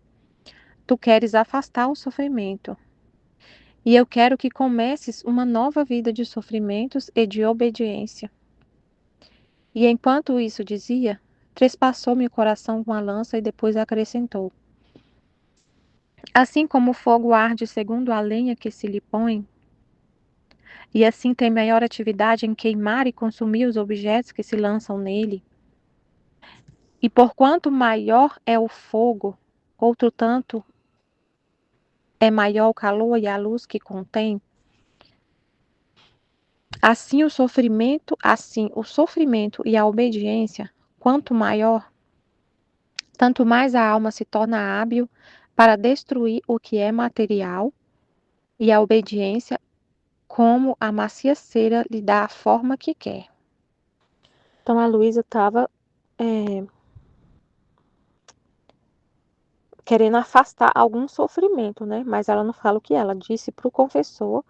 Tu queres afastar o sofrimento, e eu quero que comeces uma nova vida de sofrimentos e de obediência. E enquanto isso dizia, trespassou-me o coração com a lança e depois acrescentou: Assim como o fogo arde segundo a lenha que se lhe põe, e assim tem maior atividade em queimar e consumir os objetos que se lançam nele, e porquanto maior é o fogo, outro tanto é maior o calor e a luz que contém, assim o sofrimento e a obediência, quanto maior, tanto mais a alma se torna hábil para destruir o que é material, e a obediência, como a macia cera, lhe dá a forma que quer. Então a Luísa estava querendo afastar algum sofrimento, né? Mas ela não fala o que ela disse para o confessor.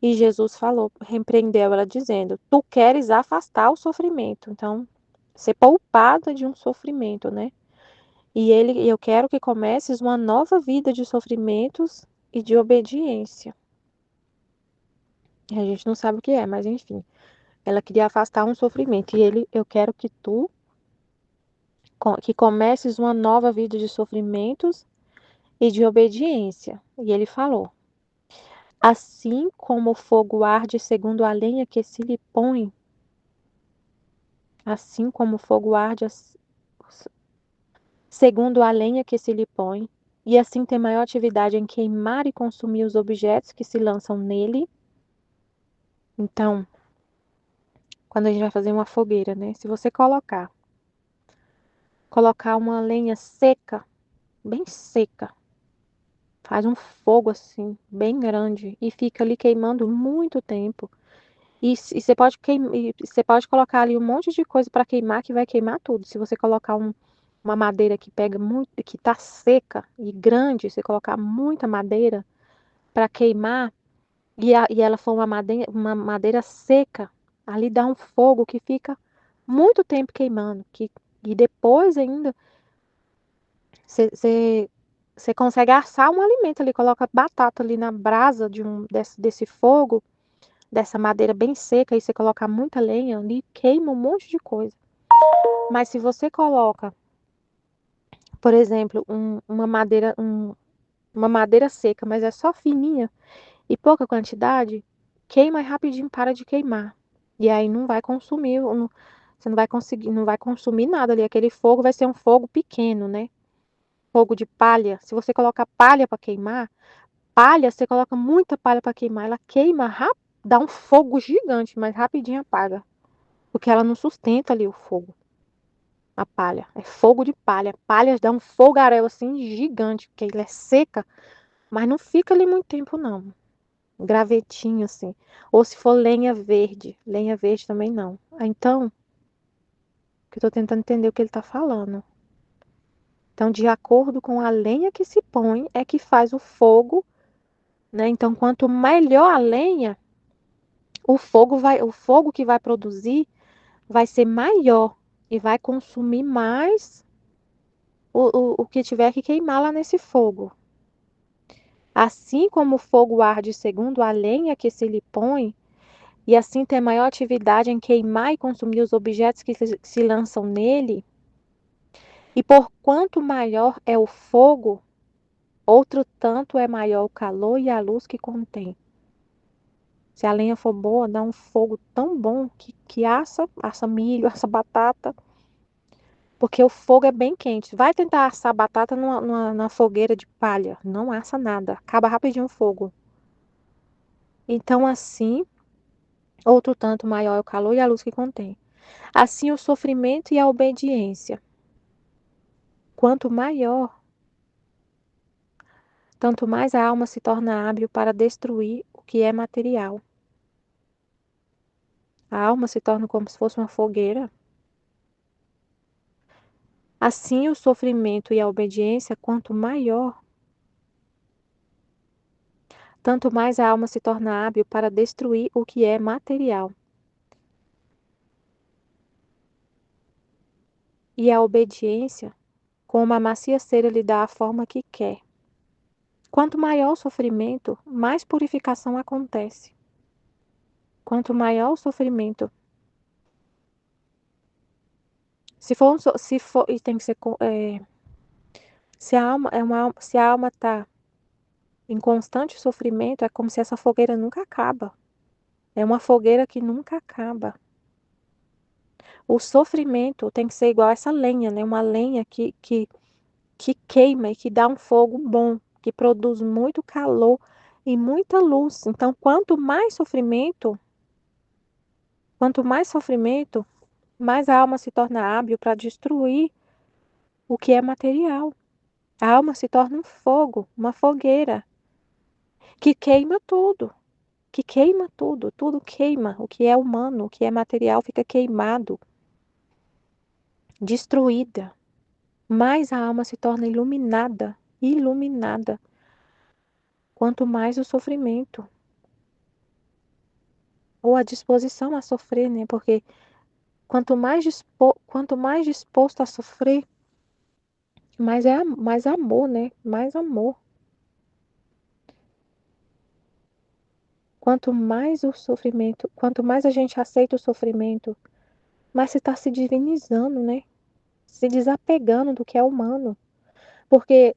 E Jesus falou, repreendeu ela dizendo: Tu queres afastar o sofrimento, então ser poupada de um sofrimento, né? Eu quero que comeces uma nova vida de sofrimentos e de obediência. A gente não sabe o que é, mas enfim, ela queria afastar um sofrimento e eu quero que que comeces uma nova vida de sofrimentos e de obediência. E ele falou: Assim como o fogo arde segundo a lenha que se lhe põe, assim como o fogo arde segundo a lenha que se lhe põe, e assim tem maior atividade em queimar e consumir os objetos que se lançam nele. Então, quando a gente vai fazer uma fogueira, né? Se você colocar uma lenha seca, bem seca, faz um fogo assim, bem grande, e fica ali queimando muito tempo. E você pode colocar ali um monte de coisa para queimar que vai queimar tudo. Se você colocar uma madeira que pega muito, que está seca e grande, você colocar muita madeira para queimar e ela for uma madeira seca, ali dá um fogo que fica muito tempo queimando, e depois ainda você consegue assar um alimento ali, coloca batata ali na brasa desse fogo, dessa madeira bem seca, e você colocar muita lenha ali, queima um monte de coisa. Mas se você coloca, por exemplo, uma madeira seca, mas é só fininha e pouca quantidade, queima e rapidinho para de queimar. E aí não vai consumir, você não vai conseguir, não vai consumir nada ali. Aquele fogo vai ser um fogo pequeno, né? Fogo de palha. Se você colocar palha para queimar, palha, você coloca muita palha para queimar, ela queima rápido, dá um fogo gigante, mas rapidinho apaga. Porque ela não sustenta ali o fogo. A palha. É fogo de palha. Palha dá um fogaréu assim gigante, porque ela é seca, mas não fica ali muito tempo, não. Gravetinho assim. Ou se for lenha verde também não. Então, que eu tô tentando entender o que ele tá falando. Então, de acordo com a lenha que se põe, é que faz o fogo, né? Então, quanto melhor a lenha, o fogo que vai produzir vai ser maior e vai consumir mais o que tiver que queimar lá nesse fogo. Assim como o fogo arde segundo a lenha que se lhe põe, e assim tem maior atividade em queimar e consumir os objetos que se lançam nele, e por quanto maior é o fogo, outro tanto é maior o calor e a luz que contém. Se a lenha for boa, dá um fogo tão bom que assa milho, assa batata, porque o fogo é bem quente. Vai tentar assar batata numa fogueira de palha, não assa nada, acaba rapidinho o fogo. Então, assim, outro tanto maior é o calor e a luz que contém. Assim, o sofrimento e a obediência. Quanto maior, tanto mais a alma se torna hábil para destruir o que é material. A alma se torna como se fosse uma fogueira. Assim, o sofrimento e a obediência, quanto maior, tanto mais a alma se torna hábil para destruir o que é material. E a obediência, como a macia cera lhe dá a forma que quer. Quanto maior o sofrimento, mais purificação acontece. Quanto maior o sofrimento, se for e tem que ser se a alma está em constante sofrimento, é como se essa fogueira nunca acaba. É uma fogueira que nunca acaba. O sofrimento tem que ser igual a essa lenha, né? Uma lenha que queima e que dá um fogo bom, que produz muito calor e muita luz. Então, quanto mais sofrimento, mais a alma se torna hábil para destruir o que é material. A alma se torna um fogo, uma fogueira, que queima tudo, tudo queima, o que é humano, o que é material fica queimado, destruída. Mais a alma se torna iluminada, iluminada. Quanto mais o sofrimento, ou a disposição a sofrer, né? Porque quanto mais disposto a sofrer, mais amor, né? Mais amor. Quanto mais o sofrimento, quanto mais a gente aceita o sofrimento, mais se está se divinizando, né? Se desapegando do que é humano. Porque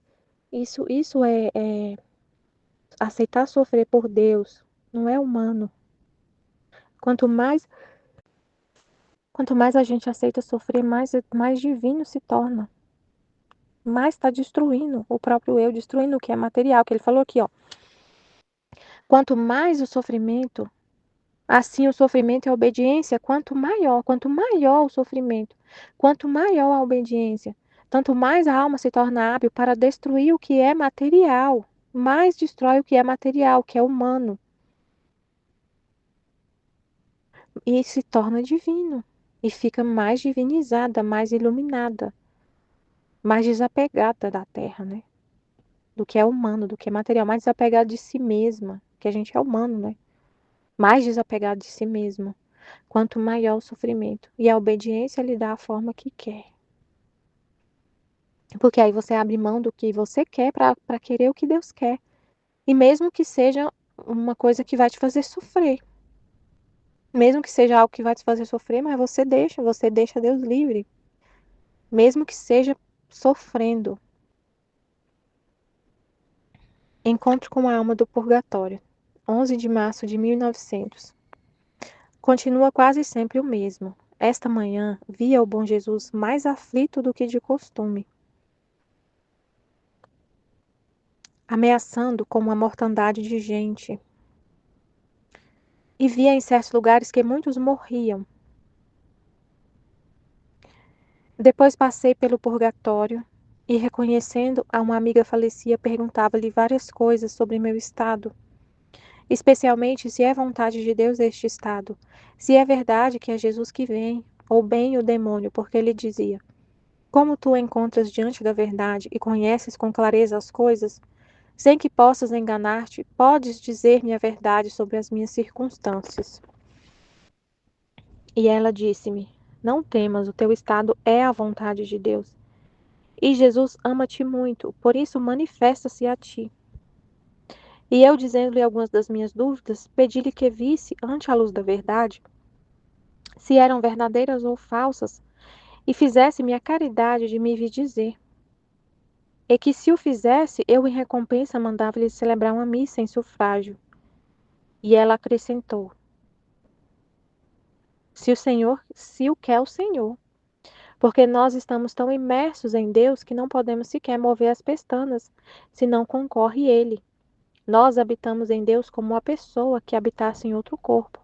isso é aceitar sofrer por Deus, não é humano. Quanto mais, quanto mais a gente aceita sofrer, mais divino se torna. Mais está destruindo o próprio eu, destruindo o que é material, que ele falou aqui, ó. Quanto mais o sofrimento, assim o sofrimento e a obediência, quanto maior o sofrimento, quanto maior a obediência, tanto mais a alma se torna hábil para destruir o que é material, mais destrói o que é material, o que é humano, e se torna divino, e fica mais divinizada, mais iluminada, mais desapegada da terra, né? Do que é humano, do que é material, mais desapegada de si mesma, que a gente é humano, né? Mais desapegado de si mesmo. Quanto maior o sofrimento. E a obediência lhe dá a forma que quer. Porque aí você abre mão do que você quer para querer o que Deus quer. E mesmo que seja uma coisa que vai te fazer sofrer. Mesmo que seja algo que vai te fazer sofrer, mas você deixa Deus livre. Mesmo que seja sofrendo. Encontro com a alma do purgatório. 11 de março de 1900. Continua quase sempre o mesmo. Esta manhã via o bom Jesus mais aflito do que de costume, ameaçando com uma mortandade de gente. E via em certos lugares que muitos morriam. Depois passei pelo purgatório e, reconhecendo a uma amiga falecida, perguntava-lhe várias coisas sobre meu estado, especialmente se é vontade de Deus este estado, se é verdade que é Jesus que vem, ou bem o demônio, porque ele dizia: como tu encontras diante da verdade e conheces com clareza as coisas, sem que possas enganar-te, podes dizer-me a verdade sobre as minhas circunstâncias. E ela disse-me: não temas, o teu estado é a vontade de Deus. E Jesus ama-te muito, por isso manifesta-se a ti. E eu, dizendo-lhe algumas das minhas dúvidas, pedi-lhe que visse, ante a luz da verdade, se eram verdadeiras ou falsas, e fizesse-me a caridade de me vir dizer. E que se o fizesse, eu em recompensa mandava-lhe celebrar uma missa em sufrágio. E ela acrescentou: se o quer o Senhor, porque nós estamos tão imersos em Deus que não podemos sequer mover as pestanas, se não concorre Ele. Nós habitamos em Deus como uma pessoa que habitasse em outro corpo,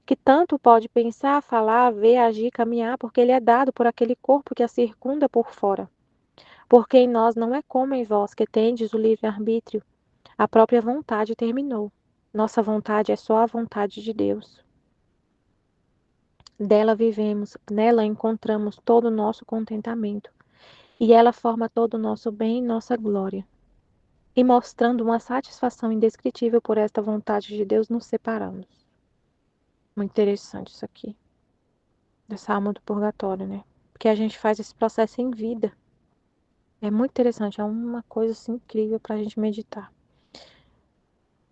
que tanto pode pensar, falar, ver, agir, caminhar, porque Ele é dado por aquele corpo que a circunda por fora. Porque em nós não é como em vós, que tendes o livre-arbítrio, a própria vontade terminou. Nossa vontade é só a vontade de Deus. Dela vivemos, nela encontramos todo o nosso contentamento, e ela forma todo o nosso bem e nossa glória. E mostrando uma satisfação indescritível por esta vontade de Deus, nos separamos. Muito interessante isso aqui, dessa alma do purgatório, né? Porque a gente faz esse processo em vida. É muito interessante, é uma coisa assim, incrível pra gente meditar.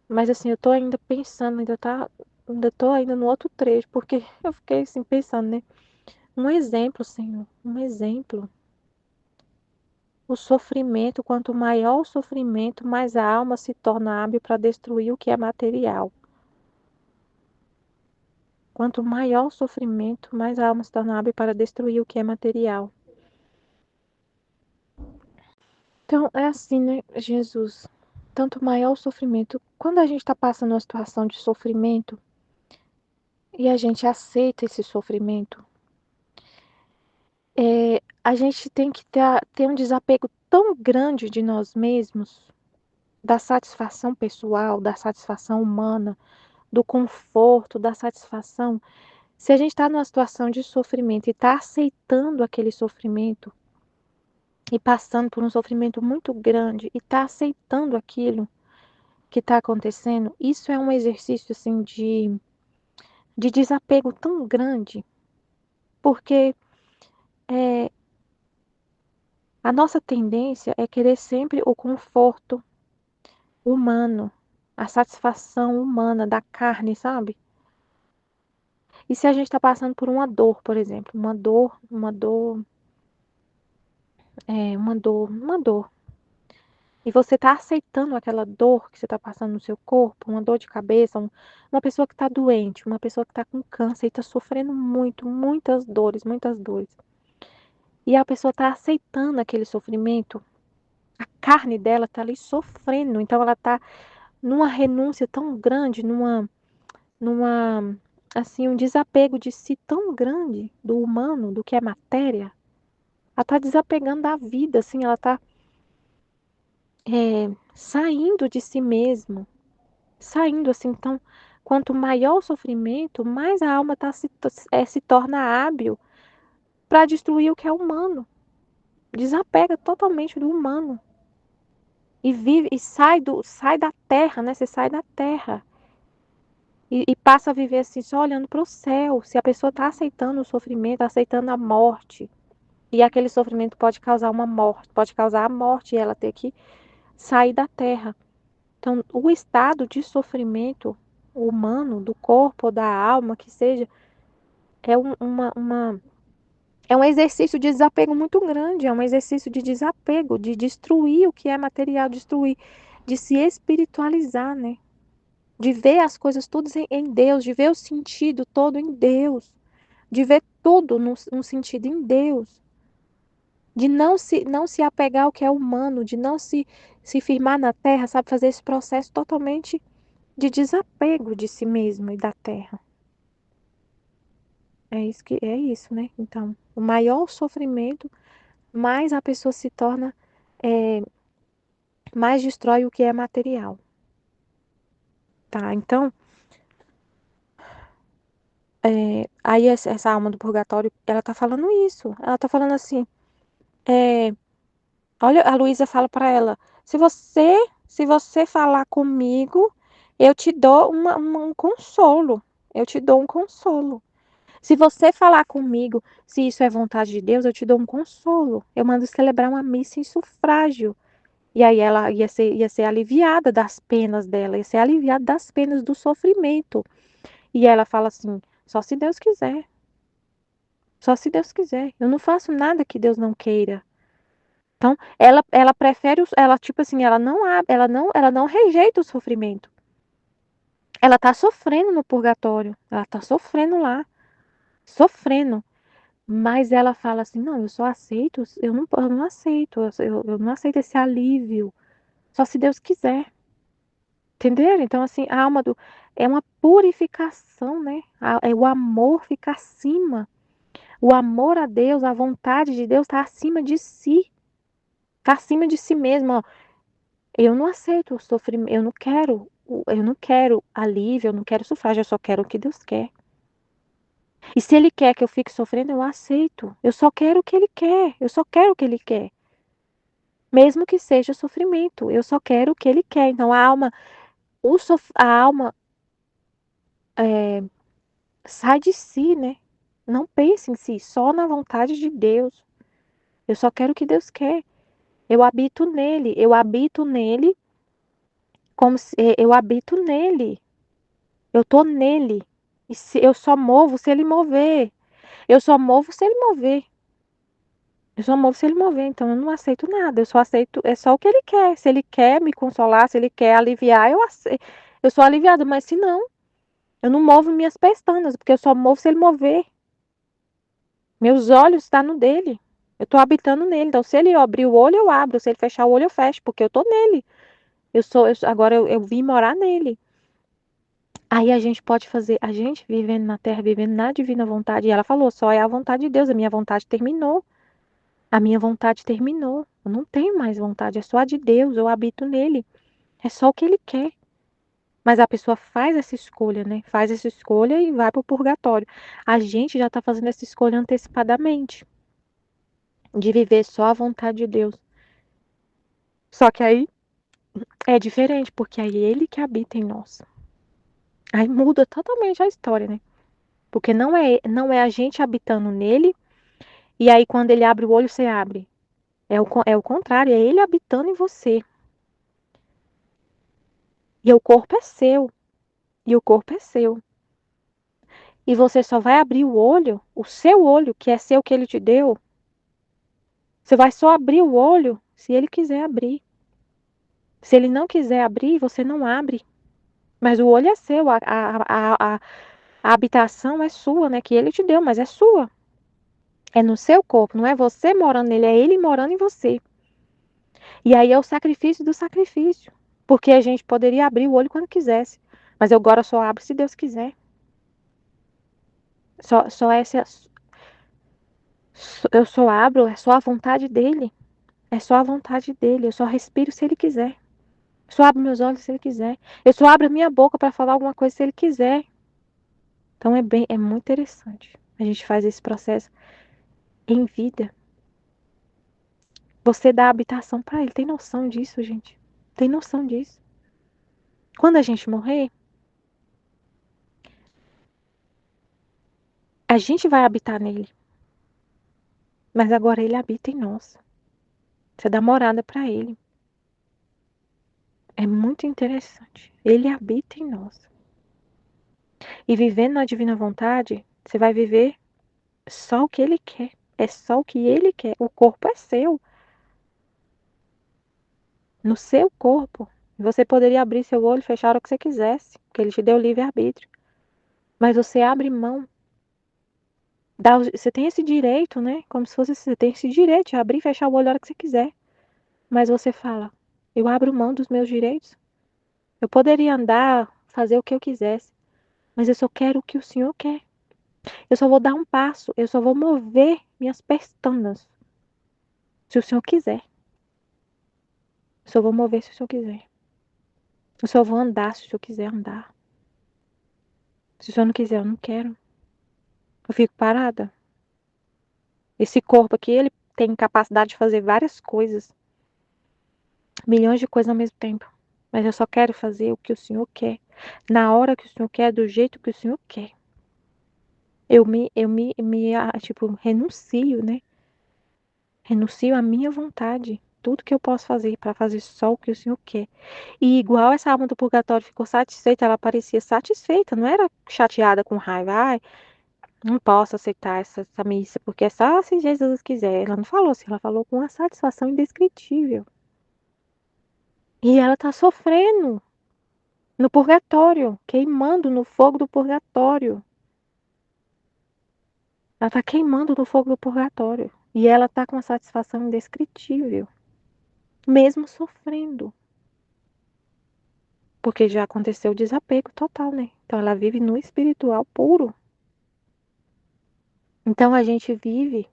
Mas assim, eu tô ainda pensando, ainda tô ainda no outro trecho, porque eu fiquei assim pensando, né? Um exemplo, Senhor, um exemplo. O sofrimento, quanto maior o sofrimento, mais a alma se torna hábil para destruir o que é material. Quanto maior o sofrimento, mais a alma se torna hábil para destruir o que é material. Então, é assim, né, Jesus? Tanto maior o sofrimento. Quando a gente está passando uma situação de sofrimento e a gente aceita esse sofrimento, a gente tem que ter um desapego tão grande de nós mesmos, da satisfação pessoal, da satisfação humana, do conforto, da satisfação. Se a gente está numa situação de sofrimento e está aceitando aquele sofrimento e passando por um sofrimento muito grande e está aceitando aquilo que está acontecendo, isso é um exercício assim de desapego tão grande, porque é, a nossa tendência é querer sempre o conforto humano, a satisfação humana da carne, sabe? E se a gente está passando por uma dor, por exemplo, uma dor. E você está aceitando aquela dor que você está passando no seu corpo, uma dor de cabeça, uma pessoa que está doente, uma pessoa que está com câncer e está sofrendo muito, muitas dores, muitas dores. E a pessoa está aceitando aquele sofrimento, a carne dela está ali sofrendo, então ela está numa renúncia tão grande, assim, um desapego de si tão grande, do humano, do que é matéria. Ela está desapegando da vida, assim, ela está saindo de si mesmo, saindo assim. Então, quanto maior o sofrimento, mais a alma se torna hábil para destruir o que é humano. Desapega totalmente do humano. E vive e sai da terra, né? Você sai da terra. E passa a viver assim, só olhando para o céu. Se a pessoa está aceitando o sofrimento, aceitando a morte. E aquele sofrimento pode causar uma morte, pode causar a morte e ela ter que sair da terra. Então, o estado de sofrimento humano, do corpo ou da alma, que seja, é é um exercício de desapego muito grande, é um exercício de desapego, de destruir o que é material, destruir, de se espiritualizar, né? De ver as coisas todas em Deus, de ver o sentido todo em Deus, de ver tudo no sentido em Deus, de não se apegar ao que é humano, de não se firmar na terra, sabe? Fazer esse processo totalmente de desapego de si mesmo e da terra. É isso, né? Então, o maior o sofrimento, mais a pessoa se torna, é, mais destrói o que é material, tá? Então, aí essa alma do purgatório, ela tá falando isso. Ela tá falando assim, é, olha, a Luísa fala para ela, se você falar comigo, eu te dou um consolo. Eu te dou um consolo. Se você falar comigo se isso é vontade de Deus, eu te dou um consolo. Eu mando celebrar uma missa em sufrágio. E aí ela ia ser aliviada das penas dela, ia ser aliviada das penas do sofrimento. E ela fala assim: só se Deus quiser. Só se Deus quiser. Eu não faço nada que Deus não queira. Então, ela prefere, ela tipo assim, ela não rejeita o sofrimento. Ela tá sofrendo no purgatório, ela tá sofrendo lá, sofrendo. Mas ela fala assim: não, eu só aceito, eu não aceito, eu não aceito esse alívio. Só se Deus quiser. Entenderam? Então, assim, a alma do. É uma purificação, né? É o amor fica acima. O amor a Deus, a vontade de Deus está acima de si. Está acima de si mesmo. Ó. Eu não aceito o sofrimento. Eu não quero alívio, eu não quero sufrágio, eu só quero o que Deus quer. E se Ele quer que eu fique sofrendo, eu aceito. Eu só quero o que Ele quer. Eu só quero o que Ele quer. Mesmo que seja sofrimento, eu só quero o que Ele quer. Então, a alma sai de si, né? Não pense em si, só na vontade de Deus. Eu só quero o que Deus quer. Eu habito nele como se eu habito nele. Eu tô nele. E se eu só movo se ele mover. Eu só movo se ele mover. Eu só movo se ele mover, então eu não aceito nada. Eu só aceito, é só o que ele quer. Se ele quer me consolar, se ele quer aliviar, eu sou aliviada, mas se não, eu não movo minhas pestanas, porque eu só movo se ele mover. Meus olhos estão no dele. Eu estou habitando nele. Então, se ele abrir o olho, eu abro. Se ele fechar o olho, eu fecho, porque eu estou nele. Agora eu vim morar nele. Aí a gente pode fazer, a gente vivendo na terra, vivendo na divina vontade. E ela falou, só é a vontade de Deus. A minha vontade terminou. A minha vontade terminou. Eu não tenho mais vontade. É só a de Deus. Eu habito nele. É só o que ele quer. Mas a pessoa faz essa escolha, né? Faz essa escolha e vai para o purgatório. A gente já está fazendo essa escolha antecipadamente. De viver só a vontade de Deus. Só que aí é diferente, porque aí ele que habita em nós. Aí muda totalmente a história, né? Porque não é a gente habitando nele, e aí quando ele abre o olho, você abre. É o contrário, é ele habitando em você. E o corpo é seu. E o corpo é seu. E você só vai abrir o seu olho, que é seu que ele te deu. Você vai só abrir o olho se ele quiser abrir. Se ele não quiser abrir, você não abre. Mas o olho é seu, a habitação é sua, né? Que ele te deu, mas é sua. É no seu corpo, não é você morando nele, é ele morando em você. E aí é o sacrifício do sacrifício. Porque a gente poderia abrir o olho quando quisesse. Mas eu agora só abro se Deus quiser. Só essa. Eu só abro, é só a vontade dele. É só a vontade dele. Eu só respiro se ele quiser. Eu só abro meus olhos se ele quiser. Eu só abro a minha boca para falar alguma coisa se ele quiser. Então é muito interessante. A gente faz esse processo em vida. Você dá habitação para ele. Tem noção disso, gente? Tem noção disso? Quando a gente morrer, a gente vai habitar nele. Mas agora ele habita em nós. Você dá morada para ele. É muito interessante. Ele habita em nós. E vivendo na divina vontade, você vai viver só o que ele quer. É só o que ele quer. O corpo é seu. No seu corpo. Você poderia abrir seu olho e fechar o que você quisesse. Porque ele te deu livre-arbítrio. Mas você abre mão. Você tem esse direito, né? Como se fosse você tem esse direito de abrir e fechar o olho a hora que você quiser. Mas você fala, eu abro mão dos meus direitos. Eu poderia andar, fazer o que eu quisesse. Mas eu só quero o que o Senhor quer. Eu só vou dar um passo. Eu só vou mover minhas pestanas. Se o Senhor quiser. Eu só vou mover se o Senhor quiser. Eu só vou andar se o Senhor quiser andar. Se o Senhor não quiser, eu não quero. Eu fico parada. Esse corpo aqui, ele tem capacidade de fazer várias coisas. Milhões de coisas ao mesmo tempo. Mas eu só quero fazer o que o Senhor quer. Na hora que o Senhor quer, do jeito que o Senhor quer. tipo, renuncio, né? Renuncio à minha vontade. Tudo que eu posso fazer para fazer só o que o Senhor quer. E igual essa alma do purgatório ficou satisfeita, ela parecia satisfeita, não era chateada com raiva. Ai, não posso aceitar essa missa, porque é só se Jesus quiser. Ela não falou assim, ela falou com uma satisfação indescritível. E ela tá sofrendo no purgatório, queimando no fogo do purgatório. Ela tá queimando no fogo do purgatório. E ela tá com uma satisfação indescritível, mesmo sofrendo. Porque já aconteceu o desapego total, né? Então ela vive no espiritual puro. Então a gente vive.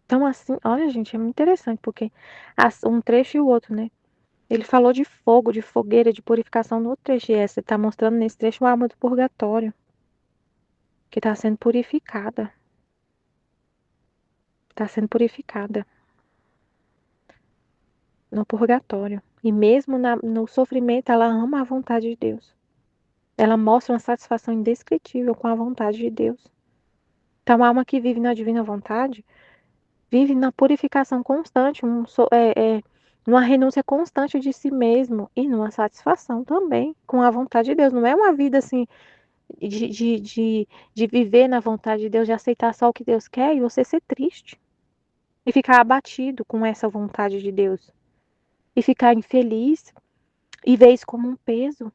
Então, assim, olha, gente, é muito interessante, porque um trecho e o outro, né? Ele falou de fogo, de fogueira, de purificação no outro trecho. E essa está mostrando nesse trecho a alma do purgatório, que está sendo purificada. Está sendo purificada no purgatório. E mesmo no sofrimento, ela ama a vontade de Deus. Ela mostra uma satisfação indescritível com a vontade de Deus. Então, a alma que vive na divina vontade, vive na purificação constante, numa renúncia constante de si mesmo e numa satisfação também com a vontade de Deus. Não é uma vida assim de viver na vontade de Deus, de aceitar só o que Deus quer e você ser triste e ficar abatido com essa vontade de Deus e ficar infeliz e ver isso como um peso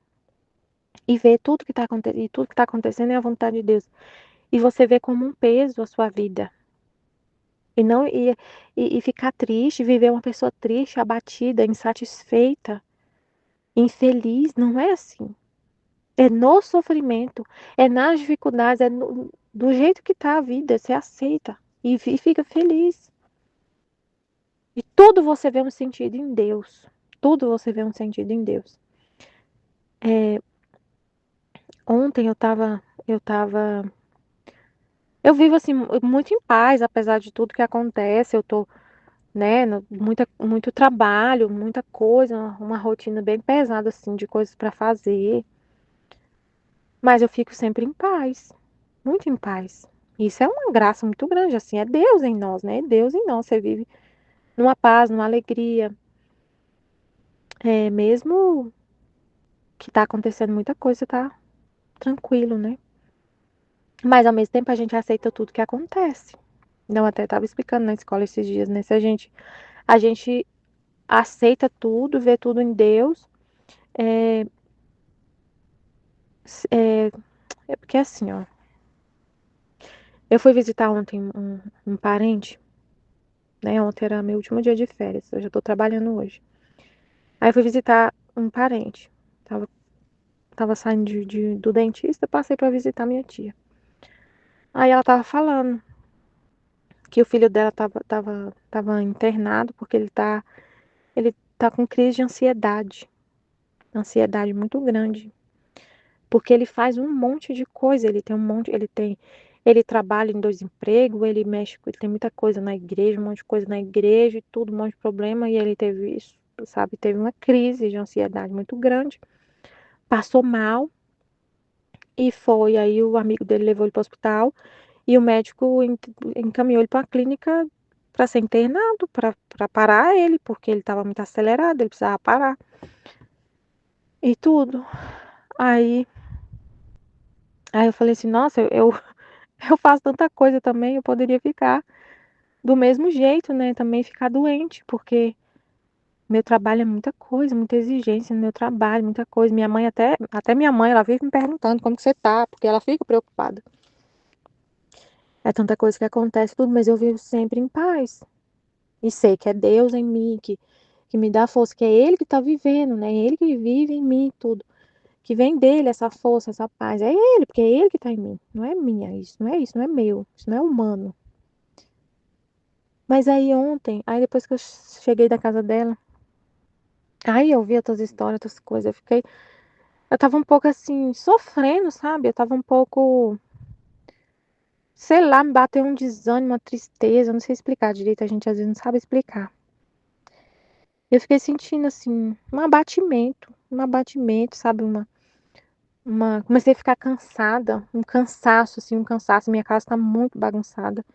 e ver tudo que está acontecendo e tudo que está acontecendo é a vontade de Deus e você vê como um peso a sua vida. E não e ficar triste, viver uma pessoa triste, abatida, insatisfeita, infeliz, não é assim. É no sofrimento, é nas dificuldades, do jeito que tá a vida, você aceita e fica feliz. E tudo você vê um sentido em Deus. Tudo você vê um sentido em Deus. Ontem eu vivo assim muito em paz, apesar de tudo que acontece. Eu tô, né, muito trabalho, muita coisa, uma rotina bem pesada assim de coisas para fazer. Mas eu fico sempre em paz, muito em paz. Isso é uma graça muito grande, assim, é Deus em nós, né? É Deus em nós. Você vive numa paz, numa alegria. Mesmo que tá acontecendo muita coisa, tá tranquilo, né? Mas ao mesmo tempo a gente aceita tudo que acontece. Não, até tava explicando na escola esses dias, né? Se a gente aceita tudo, vê tudo em Deus, é, é, é porque assim, ó. Eu fui visitar ontem um parente, né? Ontem era meu último dia de férias, eu já tô trabalhando hoje. Aí eu fui visitar um parente. Tava saindo do dentista, passei pra visitar minha tia. Aí ela tava falando que o filho dela tava internado porque ele tá com crise de ansiedade muito grande, porque ele faz um monte de coisa, ele trabalha em 2 empregos, ele mexe, ele tem muita coisa na igreja, um monte de coisa na igreja e tudo, um monte de problema, e ele teve isso, sabe, teve uma crise de ansiedade muito grande, passou mal e foi, aí o amigo dele levou ele para o hospital e o médico encaminhou ele para a clínica para ser internado, para parar ele, porque ele estava muito acelerado, ele precisava parar e tudo. Aí, aí eu falei assim, nossa, eu faço tanta coisa também, eu poderia ficar do mesmo jeito, né? Também ficar doente, porque meu trabalho é muita coisa, muita exigência no meu trabalho, muita coisa. Minha mãe, até minha mãe, ela vive me perguntando como que você tá, porque ela fica preocupada. É tanta coisa que acontece, tudo, mas eu vivo sempre em paz. E sei que é Deus em mim, que me dá força, que é Ele que tá vivendo, né? Ele que vive em mim, tudo. Que vem dele essa força, essa paz. É Ele, porque é Ele que tá em mim. Não é minha isso, não é meu, isso não é humano. Mas aí ontem, aí depois que eu cheguei da casa dela, aí eu vi outras histórias, outras coisas, eu tava um pouco assim, sofrendo, sabe? Eu tava um pouco, sei lá, me bateu um desânimo, uma tristeza, eu não sei explicar direito, a gente às vezes não sabe explicar. Eu fiquei sentindo assim, um abatimento, sabe? comecei a ficar cansada, um cansaço, minha casa tá muito bagunçada.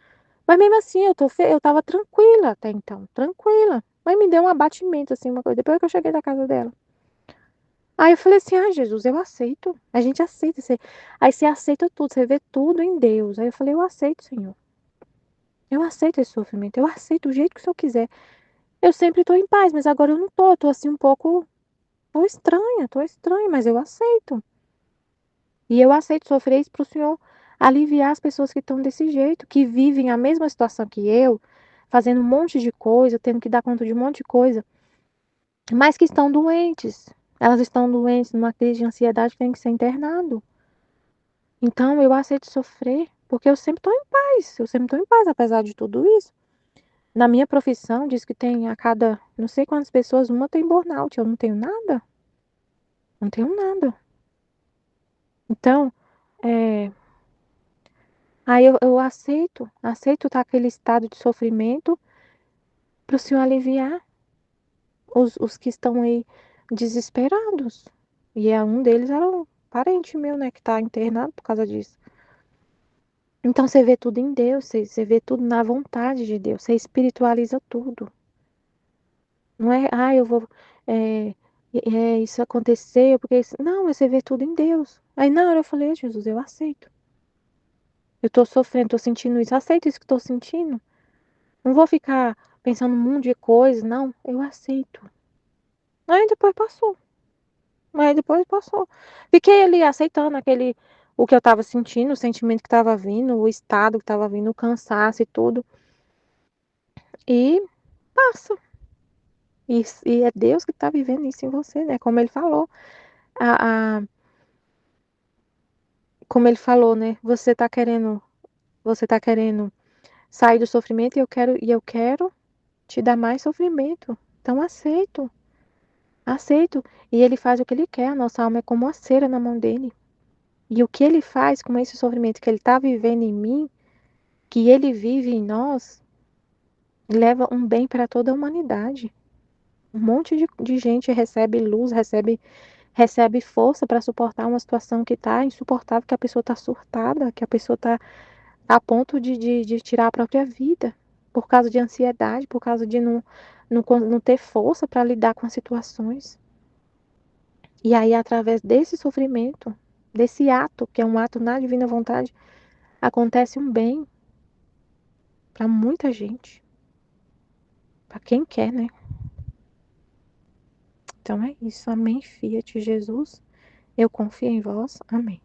Mas mesmo assim, eu tava tranquila até então, tranquila. Mas me deu um abatimento, assim, uma coisa, depois que eu cheguei da casa dela. Aí eu falei assim, Jesus, eu aceito. A gente aceita. Aí você aceita tudo, você vê tudo em Deus. Aí eu falei, eu aceito, Senhor. Eu aceito esse sofrimento, eu aceito o jeito que o Senhor quiser. Eu sempre tô em paz, mas agora eu não tô. Eu tô assim um pouco. Tô estranha, mas eu aceito. E eu aceito sofrer isso pro Senhor aliviar as pessoas que estão desse jeito, que vivem a mesma situação que eu, fazendo um monte de coisa, tendo que dar conta de um monte de coisa, mas que estão doentes. Elas estão doentes numa crise de ansiedade que tem que ser internado. Então eu aceito sofrer, porque eu sempre estou em paz. Eu sempre estou em paz, apesar de tudo isso. Na minha profissão, diz que tem a cada não sei quantas pessoas, uma tem burnout. Eu não tenho nada. Não tenho nada. Então, é, aí eu aceito estar aquele estado de sofrimento para o Senhor aliviar os que estão aí desesperados. E um deles era um parente meu, né, que está internado por causa disso. Então você vê tudo em Deus, você vê tudo na vontade de Deus, você espiritualiza tudo. Não é, eu vou. É, isso aconteceu, porque isso. Não, você vê tudo em Deus. Aí na hora eu falei, Jesus, eu aceito. Eu tô sofrendo, tô sentindo isso, aceito isso que tô sentindo. Não vou ficar pensando um monte de coisa, não, eu aceito. Aí depois passou. Aí depois passou. Fiquei ali aceitando o que eu tava sentindo, o sentimento que tava vindo, o estado que tava vindo, o cansaço e tudo. E passa. E é Deus que tá vivendo isso em você, né? Como ele falou. A, a, como ele falou, né? Você tá querendo sair do sofrimento e eu quero te dar mais sofrimento. Então aceito, aceito. E ele faz o que ele quer. A nossa alma é como uma cera na mão dele. E o que ele faz com esse sofrimento que ele está vivendo em mim, que ele vive em nós, leva um bem para toda a humanidade. Um monte de gente recebe luz, recebe força para suportar uma situação que está insuportável, que a pessoa está surtada, que a pessoa está a ponto de tirar a própria vida, por causa de ansiedade, por causa de não ter força para lidar com as situações. E aí, através desse sofrimento, desse ato, que é um ato na divina vontade, acontece um bem para muita gente. Para quem quer, né? Então é isso. Amém, Fiat Jesus. Eu confio em vós. Amém.